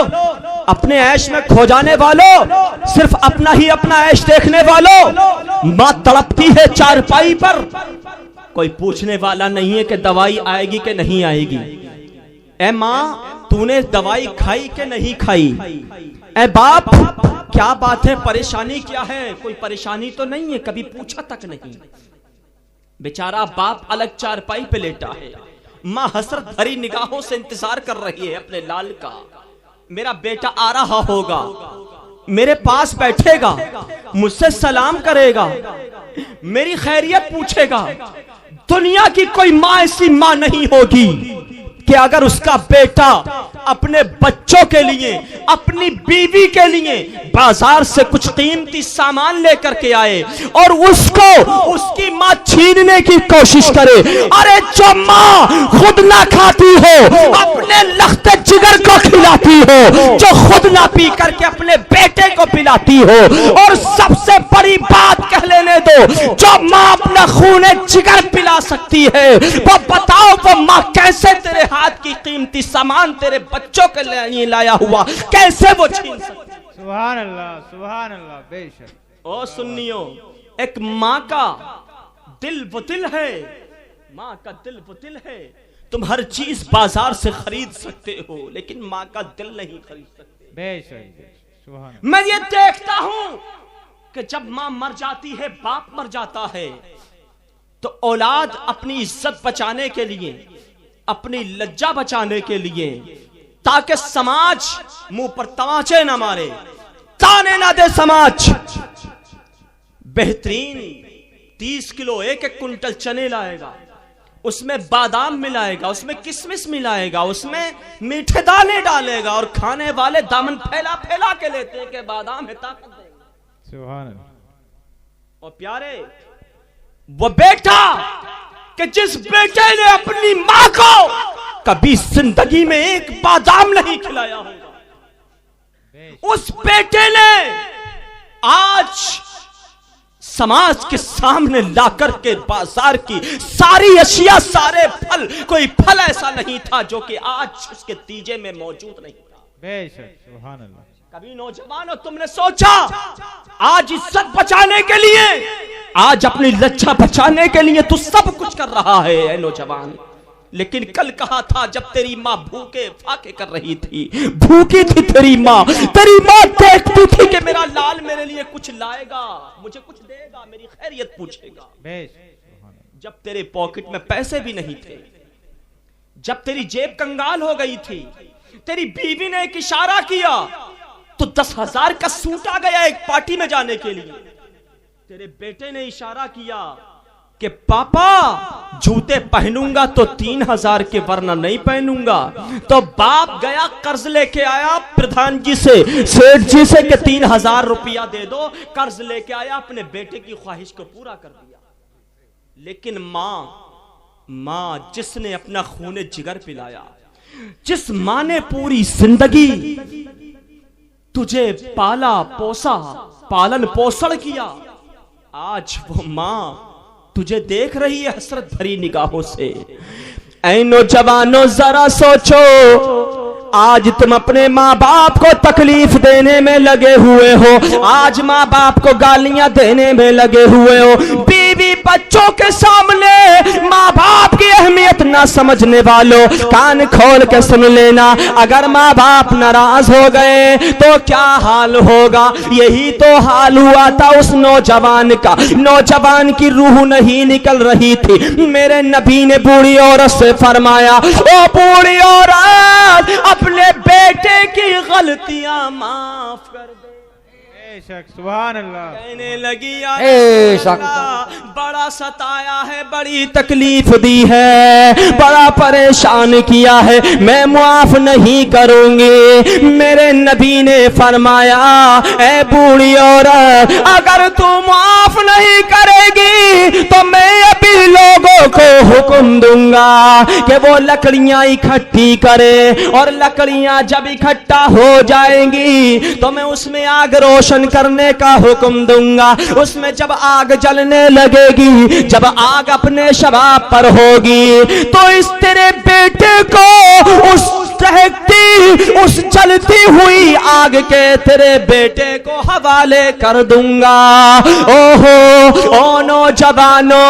अपने ऐश में खो जाने वालों, सिर्फ अपना ही अपना ऐश देखने वालों, माँ तड़पती है चारपाई पर, कोई पूछने वाला नहीं है कि दवाई आएगी कि नहीं आएगी। ए माँ, तूने दवाई खाई कि नहीं खाई? ए बाप, क्या बात है, परेशानी क्या है? कोई परेशानी तो नहीं है, कभी पूछा तक नहीं। बेचारा बाप अलग चारपाई पे लेटा है, माँ हसरत भरी निगाहों से इंतजार कर रही है अपने लाल का। मेरा बेटा आ रहा होगा, मेरे पास बैठेगा, मुझसे सलाम करेगा, मेरी खैरियत पूछेगा। दुनिया की कोई माँ ऐसी माँ नहीं होगी कि अगर उसका बेटा अपने बच्चों के लिए, अपनी बीवी के लिए बाजार से कुछ कीमती सामान लेकर के आए और उसको उसकी माँ छीनने की कोशिश करे। अरे जो माँ खुद ना खाती हो, अपने लख्ते जिगर को खिलाती हो, जो खुद ना पी करके अपने बेटे को पिलाती हो, और सबसे बड़ी बात कह लेने दो, जो माँ अपना खूने जिगर पिला सकती है, वो बताओ वो माँ कैसे तेरे हाथ की कीमती सामान तेरे बच्चों के लिए लाया हुआ कैसे वो छीन सकती? सुभान अल्लाह, सुभान अल्लाह, बेशक। ओ सुन्नियों, एक माँ का दिल वो दिल है, माँ का दिल वो दिल है। तुम हर चीज बाजार से खरीद सकते हो, लेकिन माँ का दिल नहीं खरीद सकते। बेशक, सुभान अल्लाह। मैं ये देखता हूं कि जब माँ मर जाती है, बाप मर जाता है, तो औलाद अपनी इज्जत बचाने के लिए, अपनी लज्जा बचाने के लिए, ताकि समाज मुंह पर तमाचे ना मारे, ताने ना दे समाज, बेहतरीन 30 किलो, एक कुंटल चने लाएगा, उसमें बादाम मिलाएगा, उसमें किशमिश मिलाएगा, उसमें मीठे दाने डालेगा, और खाने वाले दामन फैला फैला के लेते हैं कि बादाम है, ताकत देगा। सुभान अल्लाह। और प्यारे, वो बेटा कि जिस बेटे ने अपनी मां को कभी जिंदगी में एक बादाम नहीं खिलाया होगा, उस बेटे ने आज समाज के सामने लाकर के बाजार की सारी अशिया, सारे फल, कोई फल ऐसा नहीं था जो कि आज उसके तीजे में मौजूद नहीं था। बेशक, सुभान अल्लाह। कभी नौजवानों तुमने सोचा आज इज्जत बचाने के लिए, आज अपनी लज्जा बचाने के लिए तू सब कुछ कर रहा है नौजवान, लेकिन कल कहा था जब तेरी माँ भूखे फाके कर रही थी, भूखी थी तेरी माँ देखती थी कि मेरा लाल मेरे लिए कुछ लाएगा, मुझे कुछ देगा, मेरी खैरियत पूछेगा। जब तेरे पॉकेट में पैसे भी नहीं थे, जब तेरी जेब कंगाल हो गई थी, तेरी बीवी ने एक इशारा किया तो 10,000 का सूट आ गया एक पार्टी में जाने के लिए। तेरे बेटे ने इशारा किया कि पापा जूते पहनूंगा तो 3,000 के, वरना नहीं पहनूंगा। तो बाप गया कर्ज लेके आया प्रधान जी से, सेठ जी से कि 3,000 रुपया दे दो, कर्ज लेके आया, अपने बेटे की ख्वाहिश को पूरा कर दिया। लेकिन माँ जिसने अपना खूने जिगर पिलाया, जिस माँ ने पूरी जिंदगी तुझे पाला पोसा, पालन पोषण किया, आज वो माँ तुझे देख रही है हसरत भरी निगाहों से। ऐ नौजवानों जरा सोचो, आज तुम अपने माँ बाप को तकलीफ देने में लगे हुए हो, आज माँ बाप को गालियां देने में लगे हुए हो, बीवी बच्चों के सामने माँ बाप की अहमियत ना समझने वालों, कान खोल के सुन लेना। अगर माँ बाप नाराज हो गए तो क्या हाल होगा। यही तो हाल हुआ था उस नौजवान का। नौजवान की रूह नहीं निकल रही थी। मेरे नबी ने बूढ़ी औरत से फरमाया, ओ बूढ़ी औरत, अपने बेटे की गलतियां माफ कर दे। बेशक सुभान अल्लाह। कहने लगी, या बेशक। बड़ा सताया है, बड़ी तकलीफ दी है, बड़ा परेशान किया है, मैं माफ नहीं करूंगी। मेरे नबी ने फरमाया, ऐ बूढ़ी औरत, अगर तू माफ नहीं करेगी तो मैं अभी लोगों को हुक्म दूंगा कि वो लकड़ियां इकट्ठी करे, और लकड़ियां जब इकट्ठा हो जाएंगी तो मैं उसमें आग रोशन करने का हुक्म दूंगा। उसमें जब आग जलने लगेगी, जब आग अपने शबाब पर होगी, तो इस तेरे बेटे को उस दहकती, उस जलती हुई आग के तेरे बेटे को हवाले कर दूंगा। ओहो ओ नौजवानों,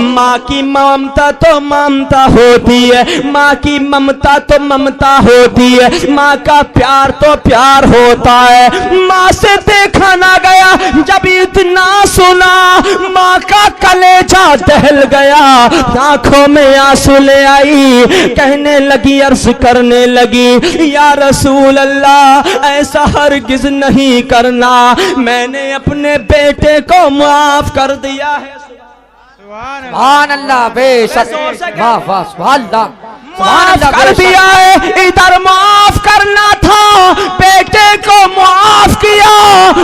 माँ की ममता तो ममता होती है, माँ की ममता तो ममता होती है, माँ का प्यार तो प्यार होता है। माँ से देखा ना गया, जब इतना सुना माँ का कलेजा दहल गया, आंखों में आंसू ले आई, कहने लगी, अर्ज करने लगी, या रसूल अल्लाह, ऐसा हरगिज नहीं करना, मैंने अपने बेटे को माफ कर दिया है। सुभान अल्लाह। बेशक। वाह वाह सुभान अल्लाह। माफ कर दिया है, इधर माफ करना था, बेटे को माफ किया,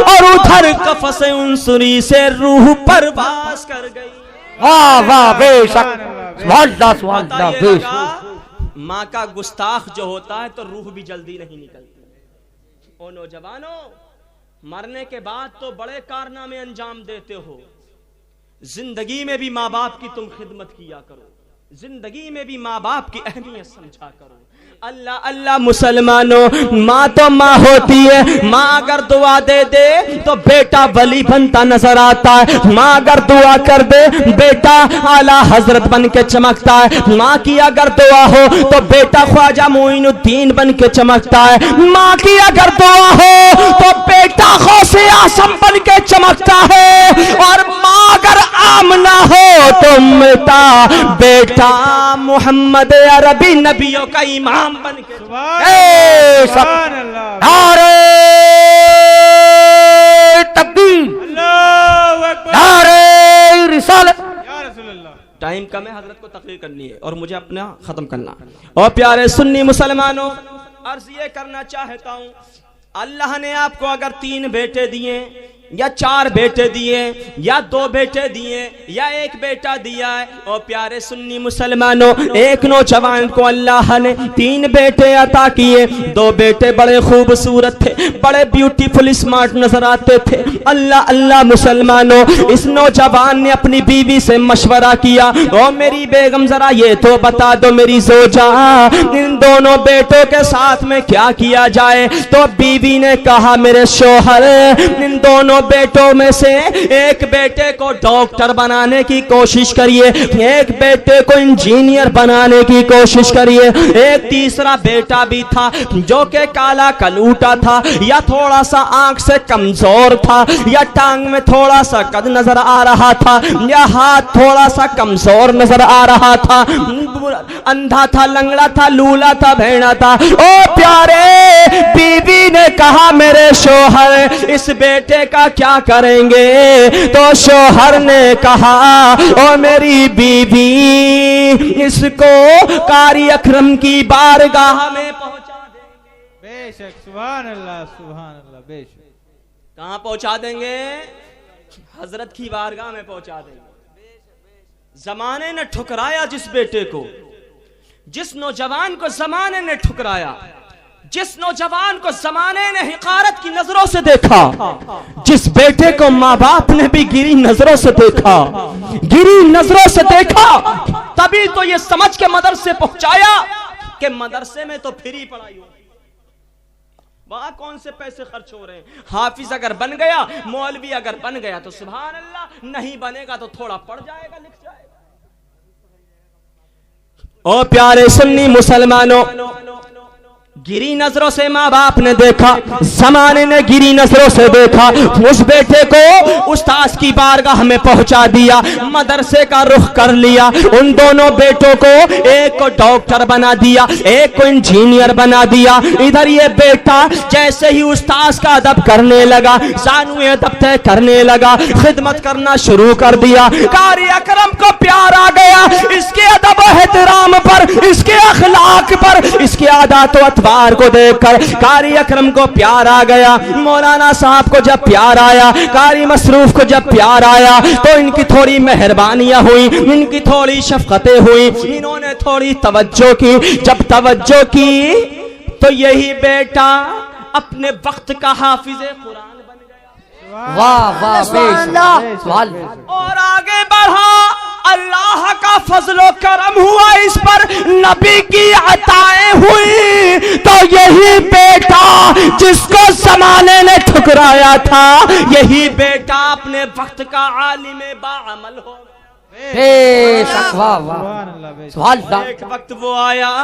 और उधर कफस उनसुरी से रूह परवास कर गई। वाह वाह बेशक। सुभान अल्लाह सुभान अल्लाह। बेशक। माँ का गुस्ताख जो होता है तो रूह भी जल्दी नहीं निकलती। ओ नौजवानों, मरने के बाद तो बड़े कारनामे अंजाम देते हो, जिंदगी में भी माँ बाप की तुम खिदमत किया करो, जिंदगी में भी माँ बाप की अहमियत समझा करो। अल्लाह अल्लाह मुसलमानों, माँ तो माँ होती है। माँ अगर दुआ दे दे तो बेटा वली बनता नजर आता है। माँ अगर दुआ कर दे, बेटा आला हजरत बन के चमकता है। माँ की अगर दुआ हो तो बेटा ख्वाजा मोइनुद्दीन बन के चमकता है। माँ की अगर दुआ हो तो बेटा गौसे आसम बन के चमकता है। और माँ अगर आमना हो तो बेटा मोहम्मद अरबी नबियों का इमाम बन के। सुभान अल्लाह। नारे तकबीर, अल्लाहु अकबर। नारे रिसालत। या रसूल अल्लाह। टाइम कम है, हजरत को तकरीर करनी है और मुझे अपना खत्म करना। और प्यारे सुन्नी मुसलमानों, अर्ज ये करना चाहता हूं, अल्लाह ने आपको अगर 3 बेटे दिए या 4 बेटे दिए या 2 बेटे दिए या 1 बेटा दिया है, और प्यारे सुन्नी मुसलमानों, एक नौजवान को अल्लाह ने 3 बेटे अता किए। 2 बेटे बड़े खूबसूरत थे, बड़े ब्यूटीफुल स्मार्ट नजर आते थे। अल्लाह अल्लाह मुसलमानों, इस नौजवान ने अपनी बीवी से मशवरा किया, ओ मेरी बेगम जरा ये तो बता दो मेरी जोजा, इन दोनों बेटों के साथ में क्या किया जाए। तो बीवी ने कहा, मेरे शोहर, इन दोनों बेटों में से एक बेटे को डॉक्टर बनाने की कोशिश करिए, एक बेटे को इंजीनियर बनाने की कोशिश करिए। एक तीसरा बेटा भी था जो कि काला कलूटा था, या थोड़ा सा आंख से कमजोर था, या टांग में थोड़ा सा कद नजर आ रहा था, या हाथ थोड़ा सा कमजोर नजर आ रहा था, अंधा था, लंगड़ा था, लूला था, भेड़ा था। ओ प्यारे, बीवी ने कहा, मेरे शोहर, इस बेटे का क्या करेंगे। तो शोहर ने कहा, ओ मेरी बीवी, इसको कारी अकरम की बारगाह में पहुंचा देंगे। बेशक सुभान अल्लाह सुभान अल्लाह। बेशक। कहां पहुंचा देंगे? हजरत की बारगाह में पहुंचा देंगे। जमाने ने ठुकराया जिस बेटे को, जिस नौजवान को जमाने ने ठुकराया, जिस नौजवान को जमाने ने हिकारत की नजरों से देखा, जिस बेटे को माँ बाप ने भी गिरी नजरों से देखा, गिरी नजरों से देखा, तभी तो ये समझ के मदरसे पहुंचाया कि मदरसे में तो फ्री पढ़ाई होगी। वहां कौन से पैसे खर्च हो रहे हैं। हाफिज अगर बन गया, मौलवी अगर बन गया तो सुभान अल्लाह, नहीं बनेगा तो थोड़ा पड़ जाएगा, लिख जाएगा। ओ प्यारे सुन्नी मुसलमानों, गिरी नजरों से माँ बाप ने देखा, जमाने ने गिरी नजरों से देखा, उस बेटे को उस्ताद की बारगाह में पहुंचा दिया, मदरसे का रुख कर लिया। उन दोनों बेटों को, एक को डॉक्टर बना दिया, एक को इंजीनियर बना दिया। इधर ये बेटा जैसे ही उस्ताद का अदब करने लगा, सानुए अदब तय करने लगा, खिदमत करना शुरू कर दिया। कारी अकरम को प्यार आ गया इसके अदब एहतराम पर, इसके अखलाक पर, इसके आदत व अतबार को देखकर कारी अकरम को प्यार आ गया। मौलाना साहब को जब प्यार आया, कारी मसरूफ को जब प्यार आया, तो इनकी थोड़ी मेहरबानियां हुई, इनकी थोड़ी शफकतें हुई, इन्होंने थोड़ी तवज्जो की। जब तवज्जो की तो यही बेटा अपने वक्त का हाफिज़े कुरान बन गया। वाह वाह बेशक। और आगे बढ़ा, अल्लाह का फजलो करम हुआ इस पर, नबी की अताएं हुई। तो यही बेटा जिसको जमाने ने ठुकराया था, यही बेटा अपने वक्त का आलिम बाअमल हो गया। बेशक वाह वाह सुभान अल्लाह बेशक। सुभान अल्लाह। एक वक्त वो आया,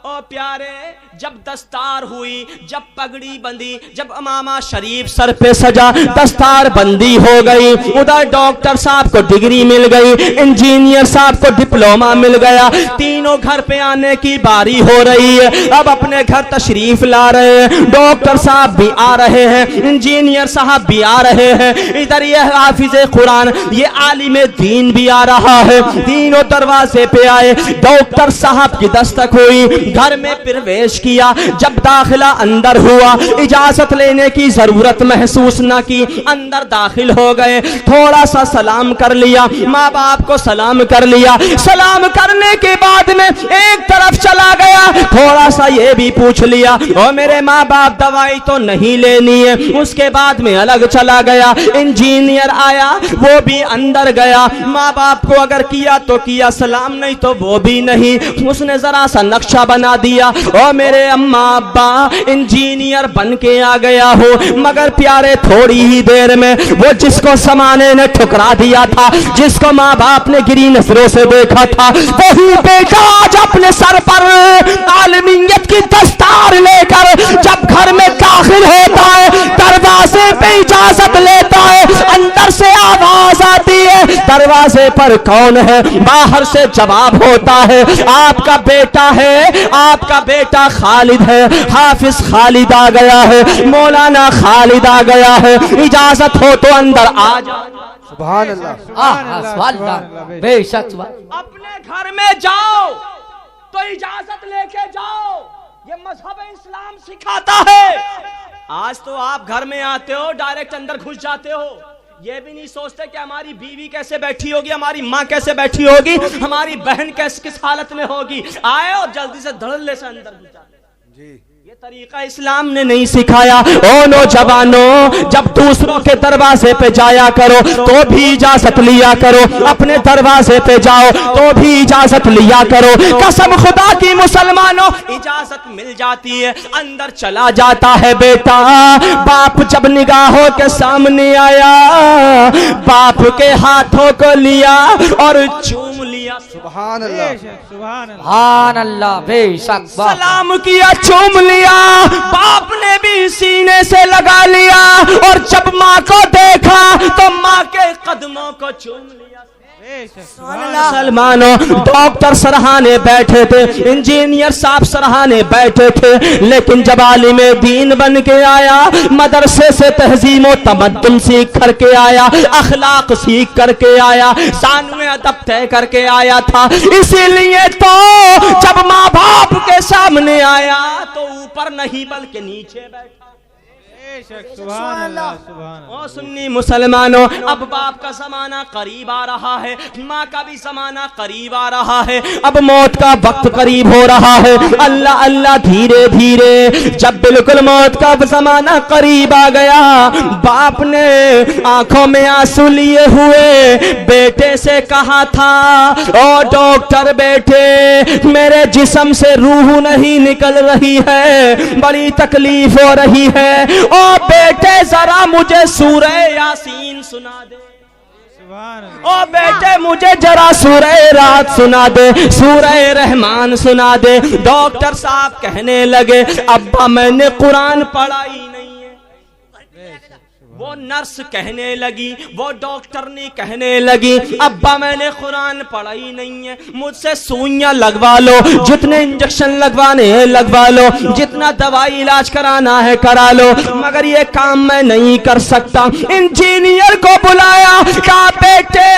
ओ प्यारे, जब दस्तार हुई, जब पगड़ी बंदी, जब अमामा शरीफ सर पे सजा, दस्तार बंदी हो गई। उधर डॉक्टर साहब को डिग्री मिल गई, इंजीनियर साहब को डिप्लोमा मिल गया। तीनों घर पे आने की बारी हो रही है। अब अपने घर तशरीफ ला रहे हैं, डॉक्टर साहब भी आ रहे हैं, इंजीनियर साहब भी आ रहे हैं। इधर ये हाफिज़े कुरान, ये आलिम दीन भी आ रहा है। तीनों दरवाजे पे आए, डॉक्टर साहब की दस्तक हुई, घर में प्रवेश किया। जब दाखिला अंदर हुआ, इजाजत लेने की जरूरत महसूस न की, अंदर दाखिल हो गए। थोड़ा सा सलाम कर लिया, माँ बाप को सलाम कर लिया। सलाम करने के बाद में एक तरफ चला गया, थोड़ा सा ये भी पूछ लिया, ओ मेरे माँ बाप दवाई तो नहीं लेनी है। उसके बाद में अलग चला गया। इंजीनियर आया, वो भी अंदर गया। माँ बाप को अगर किया तो किया, सलाम नहीं तो वो भी नहीं। उसने जरा सा नक्शा बना दिया, ओ मेरे अम्मा अब्बा इंजीनियर बन के आ गया हो, मगर प्यारे थोड़ी ही देर में वो जिसको समाने ने ठुकरा दिया था, जिसको माँ बाप ने गिरी नजरों से देखा था, वही बेटा आज अपने सर पर आलमियत की दस्तार लेकर जब घर में दाखिल होता है, दरवाजे पे इजाजत लेता है, अंदर से आवाज आती है, दरवाजे पर कौन है? बाहर से जवाब होता है, आपका बेटा है, आपका बेटा खालिद है, हाफिज खालिद आ गया है, मौलाना खालिद आ गया है, इजाजत हो तो अंदर आ जाओ। सुभान अल्लाह। सुभान अल्लाह बेशक। अपने घर में जाओ तो इजाजत लेके जाओ, ये मजहब इस्लाम सिखाता है। आज तो आप घर में आते हो, डायरेक्ट अंदर घुस जाते हो, ये भी नहीं सोचते कि हमारी बीवी कैसे बैठी होगी, हमारी माँ कैसे बैठी होगी, हमारी बहन किस हालत में होगी। आए और जल्दी से धड़ल्ले से अंदर घुस जाते। ये तरीका इस्लाम ने नहीं सिखाया। ओ नौजवानों, जब दूसरों के दरवाजे पे जाया करो तो भी इजाजत लिया करो, अपने दरवाजे पे जाओ तो भी इजाजत लिया करो। कसम खुदा की मुसलमानों, इजाजत मिल जाती है, अंदर चला जाता है बेटा। बाप जब निगाहों के सामने आया, बाप के हाथों को लिया और चूम लिया। सुभान अल्लाह, सुभान अल्लाह बेशक। सलाम किया, चूम लिया, बाप ने भी सीने से लगा लिया, और जब माँ को देखा तो माँ के कदमों को चूम लिया। मुसलमानों, डॉक्टर सराहने बैठे थे, इंजीनियर साहब सराहने बैठे थे, लेकिन जब आलिम दीन बन के आया, मदरसे से तहजीम और तमद्दुन सीख करके आया, अखलाक सीख करके आया, सानुए अदब तय करके आया था। इसीलिए तो जब माँ बाप के सामने आया तो ऊपर नहीं बल्कि नीचे बैठा। बेशक सुभान अल्लाह सुभान ओ अल्लाह। सुन्नी मुसलमानों, अब बाप का जमाना करीब आ रहा है, माँ का भी जमाना करीब आ रहा है, अब मौत का वक्त करीब हो रहा है। अल्लाह अल्लाह धीरे धीरे जब बिल्कुल मौत का जमाना करीब आ गया, बाप ने आंखों में आंसू लिए हुए बेटे से कहा था, ओ डॉक्टर बेटे, मेरे जिस्म से रूह नहीं निकल रही है, बड़ी तकलीफ हो रही है, ओ बेटे जरा मुझे सूरह यासीन सुना दे, सुभान अल्लाह। ओ बेटे मुझे जरा सूरह रात सुना दे, सूरह रहमान सुना दे। डॉक्टर साहब कहने लगे, अब्बा मैंने कुरान पढ़ा ही नहीं है। वो नर्स कहने लगी, वो डॉक्टरनी कहने लगी, अब्बा मैंने कुरान पढ़ा ही नहीं है, मुझसे सुइयां लगवा लो, जितने इंजेक्शन लगवाने हैं लगवा लो, जितना दवाई इलाज कराना है करा लो, मगर ये काम मैं नहीं कर सकता। इंजीनियर को बुलाया, कहा बेटे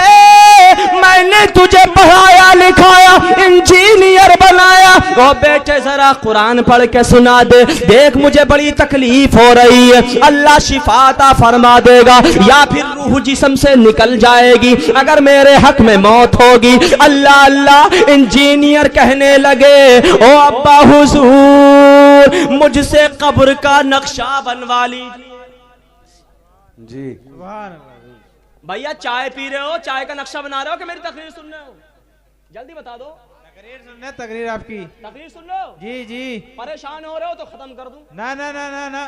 मैंने तुझे पढ़ाया लिखाया, इंजीनियर बनाया, वो बेटे जरा कुरान पढ़ के सुना दे, देख मुझे बड़ी तकलीफ हो रही है, अल्लाह शिफा अता फरमा देगा या फिर रूह जिस्म से निकल जाएगी, अगर मेरे हक में मौत होगी। अल्लाह अल्लाह इंजीनियर कहने लगे, ओ अब्बा हुजूर मुझसे कब्र का नक्शा बनवा लीजिए। जी सुभान अल्लाह। भैया चाय पी रहे हो, चाय का नक्शा बना रहे हो कि मेरी तकरीर सुन रहे हो? जल्दी बता दो। तकरीर सुनना, तकरीर आपकी। तकरीर सुन रहे हो? जी जी। परेशान हो रहे हो तो खत्म कर दूं। ना ना ना ना ना,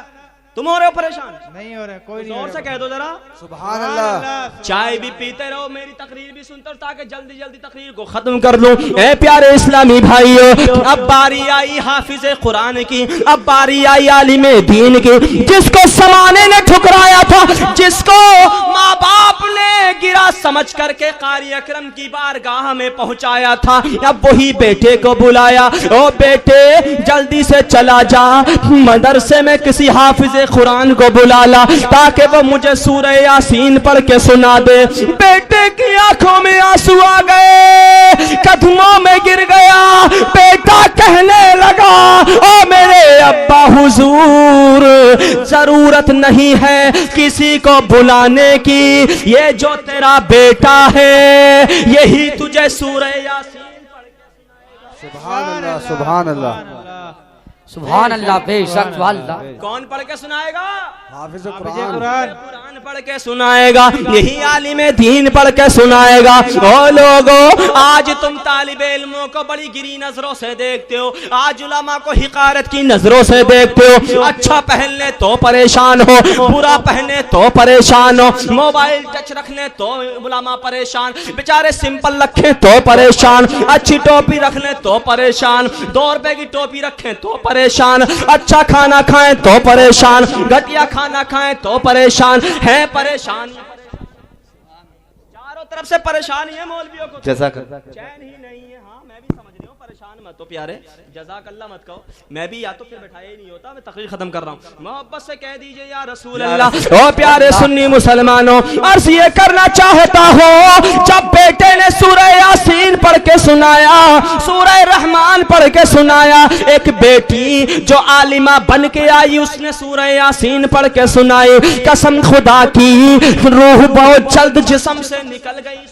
तुम हो रहे हो परेशान? नहीं हो रहा, कोई नहीं हो जोर रहा। से कह दो जरा। सुभान अल्लाह। चाय भी पीते रहो, मेरी तकरीर भी सुनते रहो, ताकि जल्दी जल्दी तकरीर को खत्म कर लूं। ए प्यारे इस्लामी भाइयों, अब बारी आई हाफिज कुरान की, अब बारी आई आलिम दीन की, जिसको समाने ने ठुकराया था, जिसको माँ बाप ने गिरा समझ करके कारी अकरम की बारगाह में पहुंचाया था, अब वही बेटे को बुलाया, ओ बेटे जल्दी से चला जा मदरसे में किसी हाफिज कुरान को बुला ला, ताकि वो मुझे सूरह यासीन पढ़ के सुना दे। बेटे की आंखों में आंसू आ गए, कदमों में गिर गया, बेटा कहने लगा, ओ मेरे अब्बा हुजूर जरूरत नहीं है किसी को बुलाने की, ये जो तेरा बेटा है यही तुझे सूरह यासीन पढ़ के सुभान अल्लाह। सुभान अल्लाह। सुभान अल्लाह, बेशक सुभान अल्लाह। कौन पढ़ के सुनाएगा? हाफिज कुरान। कुरान पढ़ के सुनाएगा, यही आलिम दीन पढ़ के सुनाएगा। ओ लोगो, आज तुम तालिब इल्मों को बड़ी गिरी नजरों से देखते हो, आज उलमा को हिकारत की नजरों से देखते हो, अच्छा पहनने तो परेशान हो, बुरा पहने तो परेशान हो, मोबाइल टच रखने तो उलमा परेशान, बेचारे सिंपल रखें तो परेशान, अच्छी टोपी रख ले तो परेशान, 2 रुपए की टोपी रखें तो परेशान, अच्छा खाना खाएं तो परेशान, घटिया खाना खाएं तो परेशान है, परेशान चारों तरफ से परेशानी है मौलवियों को, जैसा चैन ही नहीं है। हाँ मैं भी समझ रही हूँ, परेशान मत हो प्यारे, जज़ाकल्लाह मत कहो, मैं भी या तो फिर बैठाया ही नहीं होता, मैं तकरीर खत्म कर रहा हूँ। मोहब्बत से कह दीजिए या रसूल अल्लाह। ओ प्यारे सुन्नी मुसलमानों, अर्ज़ ये करना चाहता हो, जब बेटे ने सूरह यासीन पढ़ के सुनाया, सूरह रहमान पढ़ के सुनाया, एक बेटी जो आलिमा बन के आई उसने सूरह यासीन पढ़ के सुनाई, कसम खुदा की रूह बहुत जल्द जिस्म से निकल गई।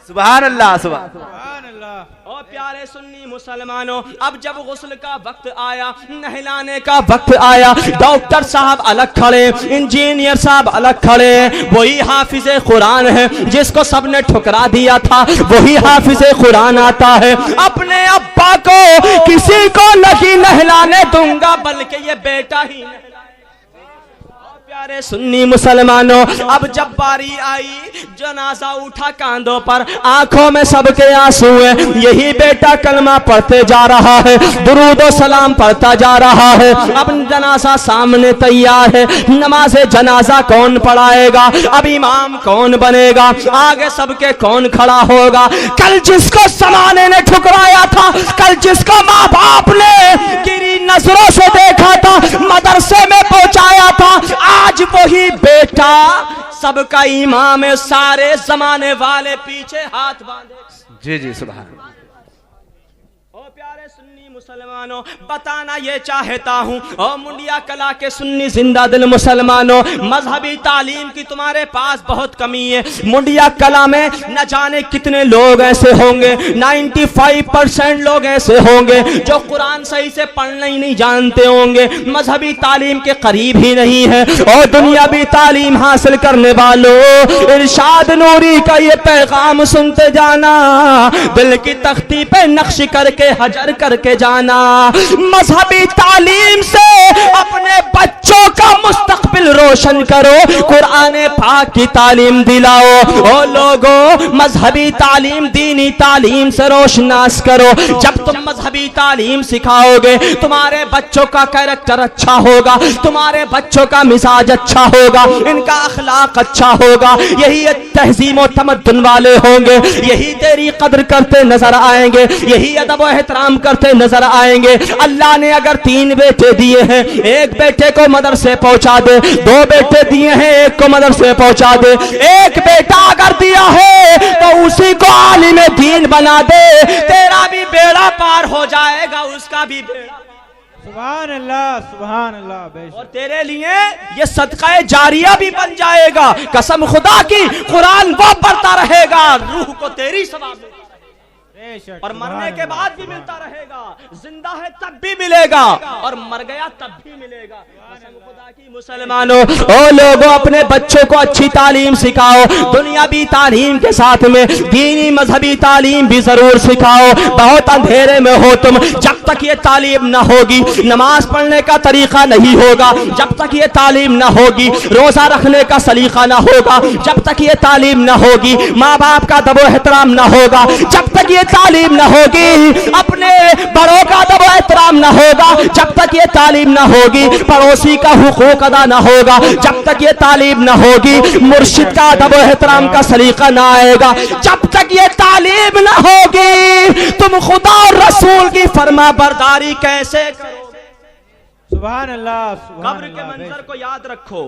सुभान अल्लाह। सुभान सुभान अल्लाह। ओ प्यारे सुन्नी मुसलमानों, अब जब गुस्ल का वक्त आया, नहलाने का वक्त आया, डॉक्टर साहब अलग खड़े, इंजीनियर साहब अलग खड़े, वही हाफिज कुरान है जिसको सबने ठुकरा दिया था, वही हाफिज कुरान आता है, अपने अब्बा को किसी को नहीं नहलाने दूंगा, बल्कि ये बेटा ही प्यारे सुन्नी मुसलमानों, अब जब बारी आई, जनाजा उठा कांधों पर, आंखों में सबके आंसू है, यही बेटा कलमा पढ़ते जा रहा है, दुरूद और सलाम पढ़ता जा रहा है, अब जनाजा सामने तैयार है, नमाज जनाजा कौन पढ़ाएगा, अब इमाम कौन बनेगा, आगे सबके कौन खड़ा होगा। कल जिसको समाने ने ठुकराया था, कल जिसको माँ बाप ने गिरी नजरों से देखा था, मदरसे में पहुंचाया था, आज वही बेटा सबका इमाम है, सारे जमाने वाले पीछे हाथ बांधे। जी जी। सुभान। ओ प्यारे सुन्नी मुसलमानों बताना ये चाहता हूँ, और मुंडिया कला के सुन्नी जिंदा दिल मुसलमानों, मजहबी तालीम की तुम्हारे पास बहुत कमी है। मुंडिया कला में न जाने कितने लोग ऐसे होंगे, 95% लोग ऐसे होंगे जो कुरान सही से पढ़ना ही नहीं जानते होंगे, मजहबी तालीम के करीब ही नहीं है। और दुनियावी तालीम हासिल करने वालों, इरशाद नूरी का ये पैगाम सुनते जाना, दिल की तख्ती पे नक्श करके हजर करके जाना। मजहबी तालीम से अपने बच्चों का मुस्तकबिल रोशन करो, कुरान पाक की तालीम दिलाओ। ओ लोगों, मजहबी तालीम दीनी तालीम से रोशनास करो। जब तुम मजहबी तालीम सिखाओगे, तुम्हारे बच्चों का कैरेक्टर अच्छा होगा, तुम्हारे बच्चों का मिजाज अच्छा होगा, इनका अखलाक अच्छा होगा, यही तहजीम और तमद्दुन वाले होंगे, यही तेरी कदर करते नजर आएंगे, यही अदब और एहतराम करते नजर आएंगे। अल्लाह ने अगर 3 बेटे दिए हैं, एक बेटे को मदरसे पहुंचा दे, 2 बेटे दिए हैं, एक को मदरसे पहुंचा दे, एक बेटा अगर दिया है तो उसी को आलिम दीन बना दे, तेरा भी बेड़ा पार हो जाएगा, उसका भी बेड़ा। सुभान अल्लाह बेशक। और तेरे लिए ये सदका जारिया भी बन जाएगा। कसम खुदा की, कुरान वो पढ़ता रहेगा, रूह को तेरी सवाब बेशक। और मरने के बाद भी मिलता रहेगा, जिंदा है तब भी मिलेगा और मर गया तब भी मिलेगा। कसम खुदा की मुसलमानों, ओ लोगों, अपने बच्चों को अच्छी तालीम सिखाओ, दुनियावी तालीम के साथ में दीनी मजहबी तालीम भी जरूर सिखाओ। बहुत अंधेरे में हो तुम, जब तक ये तालीम न होगी, नमाज पढ़ने का तरीका नहीं होगा, जब तक ये तालीम न होगी, रोजा रखने का सलीका न होगा, जब तक ये तालीम न होगी, माँ बाप का दबो एहतराम न होगा, जब तक ये तालीम न होगी, अपने बड़ों का अदब व एहतराम न होगा, जब तक ये तालीम न होगी, पड़ोसी का हुकूक अदा न होगा, जब तक ये तालीम न होगी, मुर्शिद का अदब व एहतराम का सलीका न आएगा, जब तक ये तालीम न होगी, तुम खुदा और रसूल की फरमा बरदारी कैसे करोगे? सुभान अल्लाह। कब्र के मंजर को याद रखो,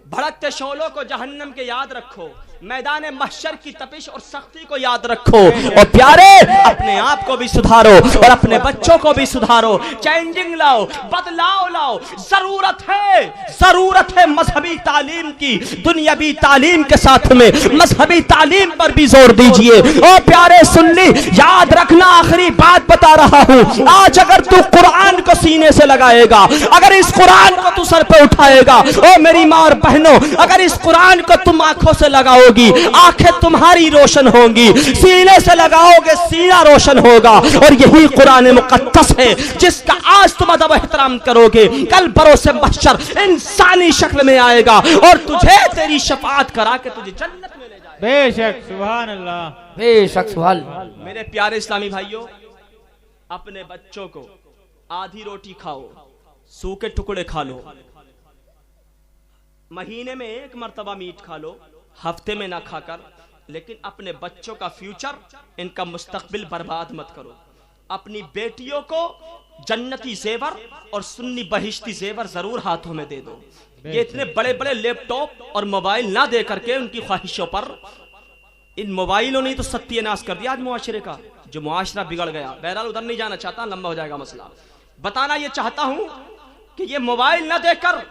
भड़कते शोलों को जहन्नम के याद रखो, मैदान महशर की तपिश और सख्ती को याद रखो। और प्यारे, अपने आप को भी सुधारो और अपने बच्चों को भी सुधारो, चेंजिंग लाओ, बदलाव लाओ। जरूरत है मजहबी तालीम की, दुनियावी तालीम के साथ में मजहबी तालीम पर भी जोर दीजिए। और प्यारे सुन्नी, याद रखना, आखिरी बात बता रहा हूँ, आज अगर तू कुरान को सीने से लगाएगा, अगर इस कुरान को तू सर पे उठाएगा, ओ मेरी माँ और बहनों, अगर इस कुरान को तुम आंखों से लगाओ, आंखें तुम्हारी रोशन होंगी, सीने से लगाओगे सीना रोशन होगा। और यही कुरान मुकद्दस है जिसका आज तुम अदब एहतराम करोगे, कल बरोसे महशर इंसानी शक्ल में आएगा और तुझे तेरी शफाअत करा के तुझे जन्नत में ले जाएगा। बेशक। सुभान अल्लाह बेशक। सुभान। मेरे प्यारे इस्लामी भाइयों, अपने बच्चों को आधी रोटी खाओ, सूखे टुकड़े खा लो, महीने में 1 मर्तबा मीट खा लो, हफ्ते में ना खाकर, लेकिन अपने बच्चों का फ्यूचर, इनका मुस्तकबिल बर्बाद मत करो। अपनी बेटियों को जन्नती जेवर और सुन्नी बहिश्ती जेवर जरूर हाथों में दे दो। ये इतने बड़े बड़े लैपटॉप और मोबाइल ना दे करके उनकी ख्वाहिशों पर, इन मोबाइलों ने तो सत्यानाश कर दिया आज मुआशरे का, जो मुआशरा बिगड़ गया। बहरहाल उधर नहीं जाना चाहता, लंबा हो जाएगा मसला। बताना ये चाहता हूं कि ये मोबाइल ना देकर,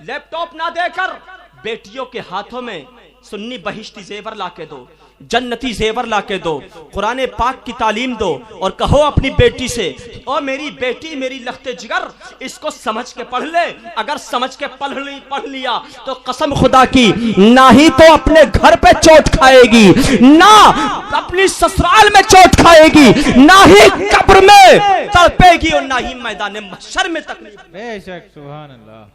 लैपटॉप ना देकर, बेटियों के हाथों में सुन्नी बहिश्ती जेवर लाके दो, जन्नती जेवर लाके दो, कुरान पाक की तालीम दो और कहो अपनी बेटी से, ओ मेरी बेटी, मेरी लख्ते जिगर, इसको समझ के पढ़ ले। अगर समझ के पढ़ लिया तो कसम खुदा की, ना ही तो अपने घर पे चोट खाएगी, ना अपनी ससुराल में चोट खाएगी, ना ही कब्र में तड़पेगी और ना ही मैदान महशर में तकलीफ। बेशक। सुभान अल्लाह।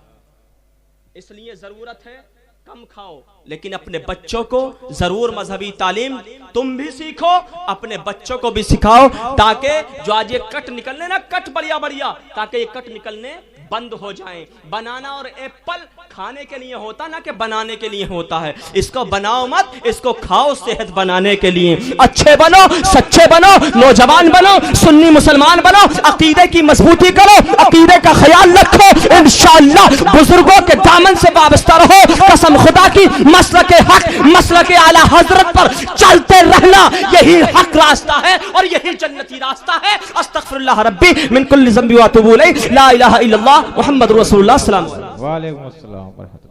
इसलिए जरूरत है कम खाओ, लेकिन अपने बच्चों को जरूर मजहबी तालीम तुम भी सीखो, अपने बच्चों को भी सिखाओ, ताकि जो आज ये कट निकलने ना, कट बढ़िया बढ़िया, ताकि ये कट निकलने बंद हो जाएं। बनाना और एप्पल खाने के लिए होता ना कि बनाने के लिए होता है। इसको बनाओ मत, इसको खाओ सेहत बनाने के लिए। अच्छे बनो, सच्चे बनो, नौजवान बनो, सुन्नी मुसलमान बनो, अकीदे की मजबूती करो, अकीदे का ख्याल रखो। इंशाअल्लाह बुजुर्गों के दामन से वाबस्ता रहो। कसम खुदा की मसलक हक, मसलक आला हजरत पर चलते रहना, यही हक रास्ता है और यही जन्नती रास्ता है। अस्तगफिरुल्लाह रब्बी मिन कुल्ली ज़ंबि व अतूबु इलैह। ला इलाहा इल्लल्लाह मुहम्मदुर रसूलुल्लाह सल्लल्लाहु अलैहि वसल्लम। वालेकुम अस्सलाम व रहमतुल्लाह।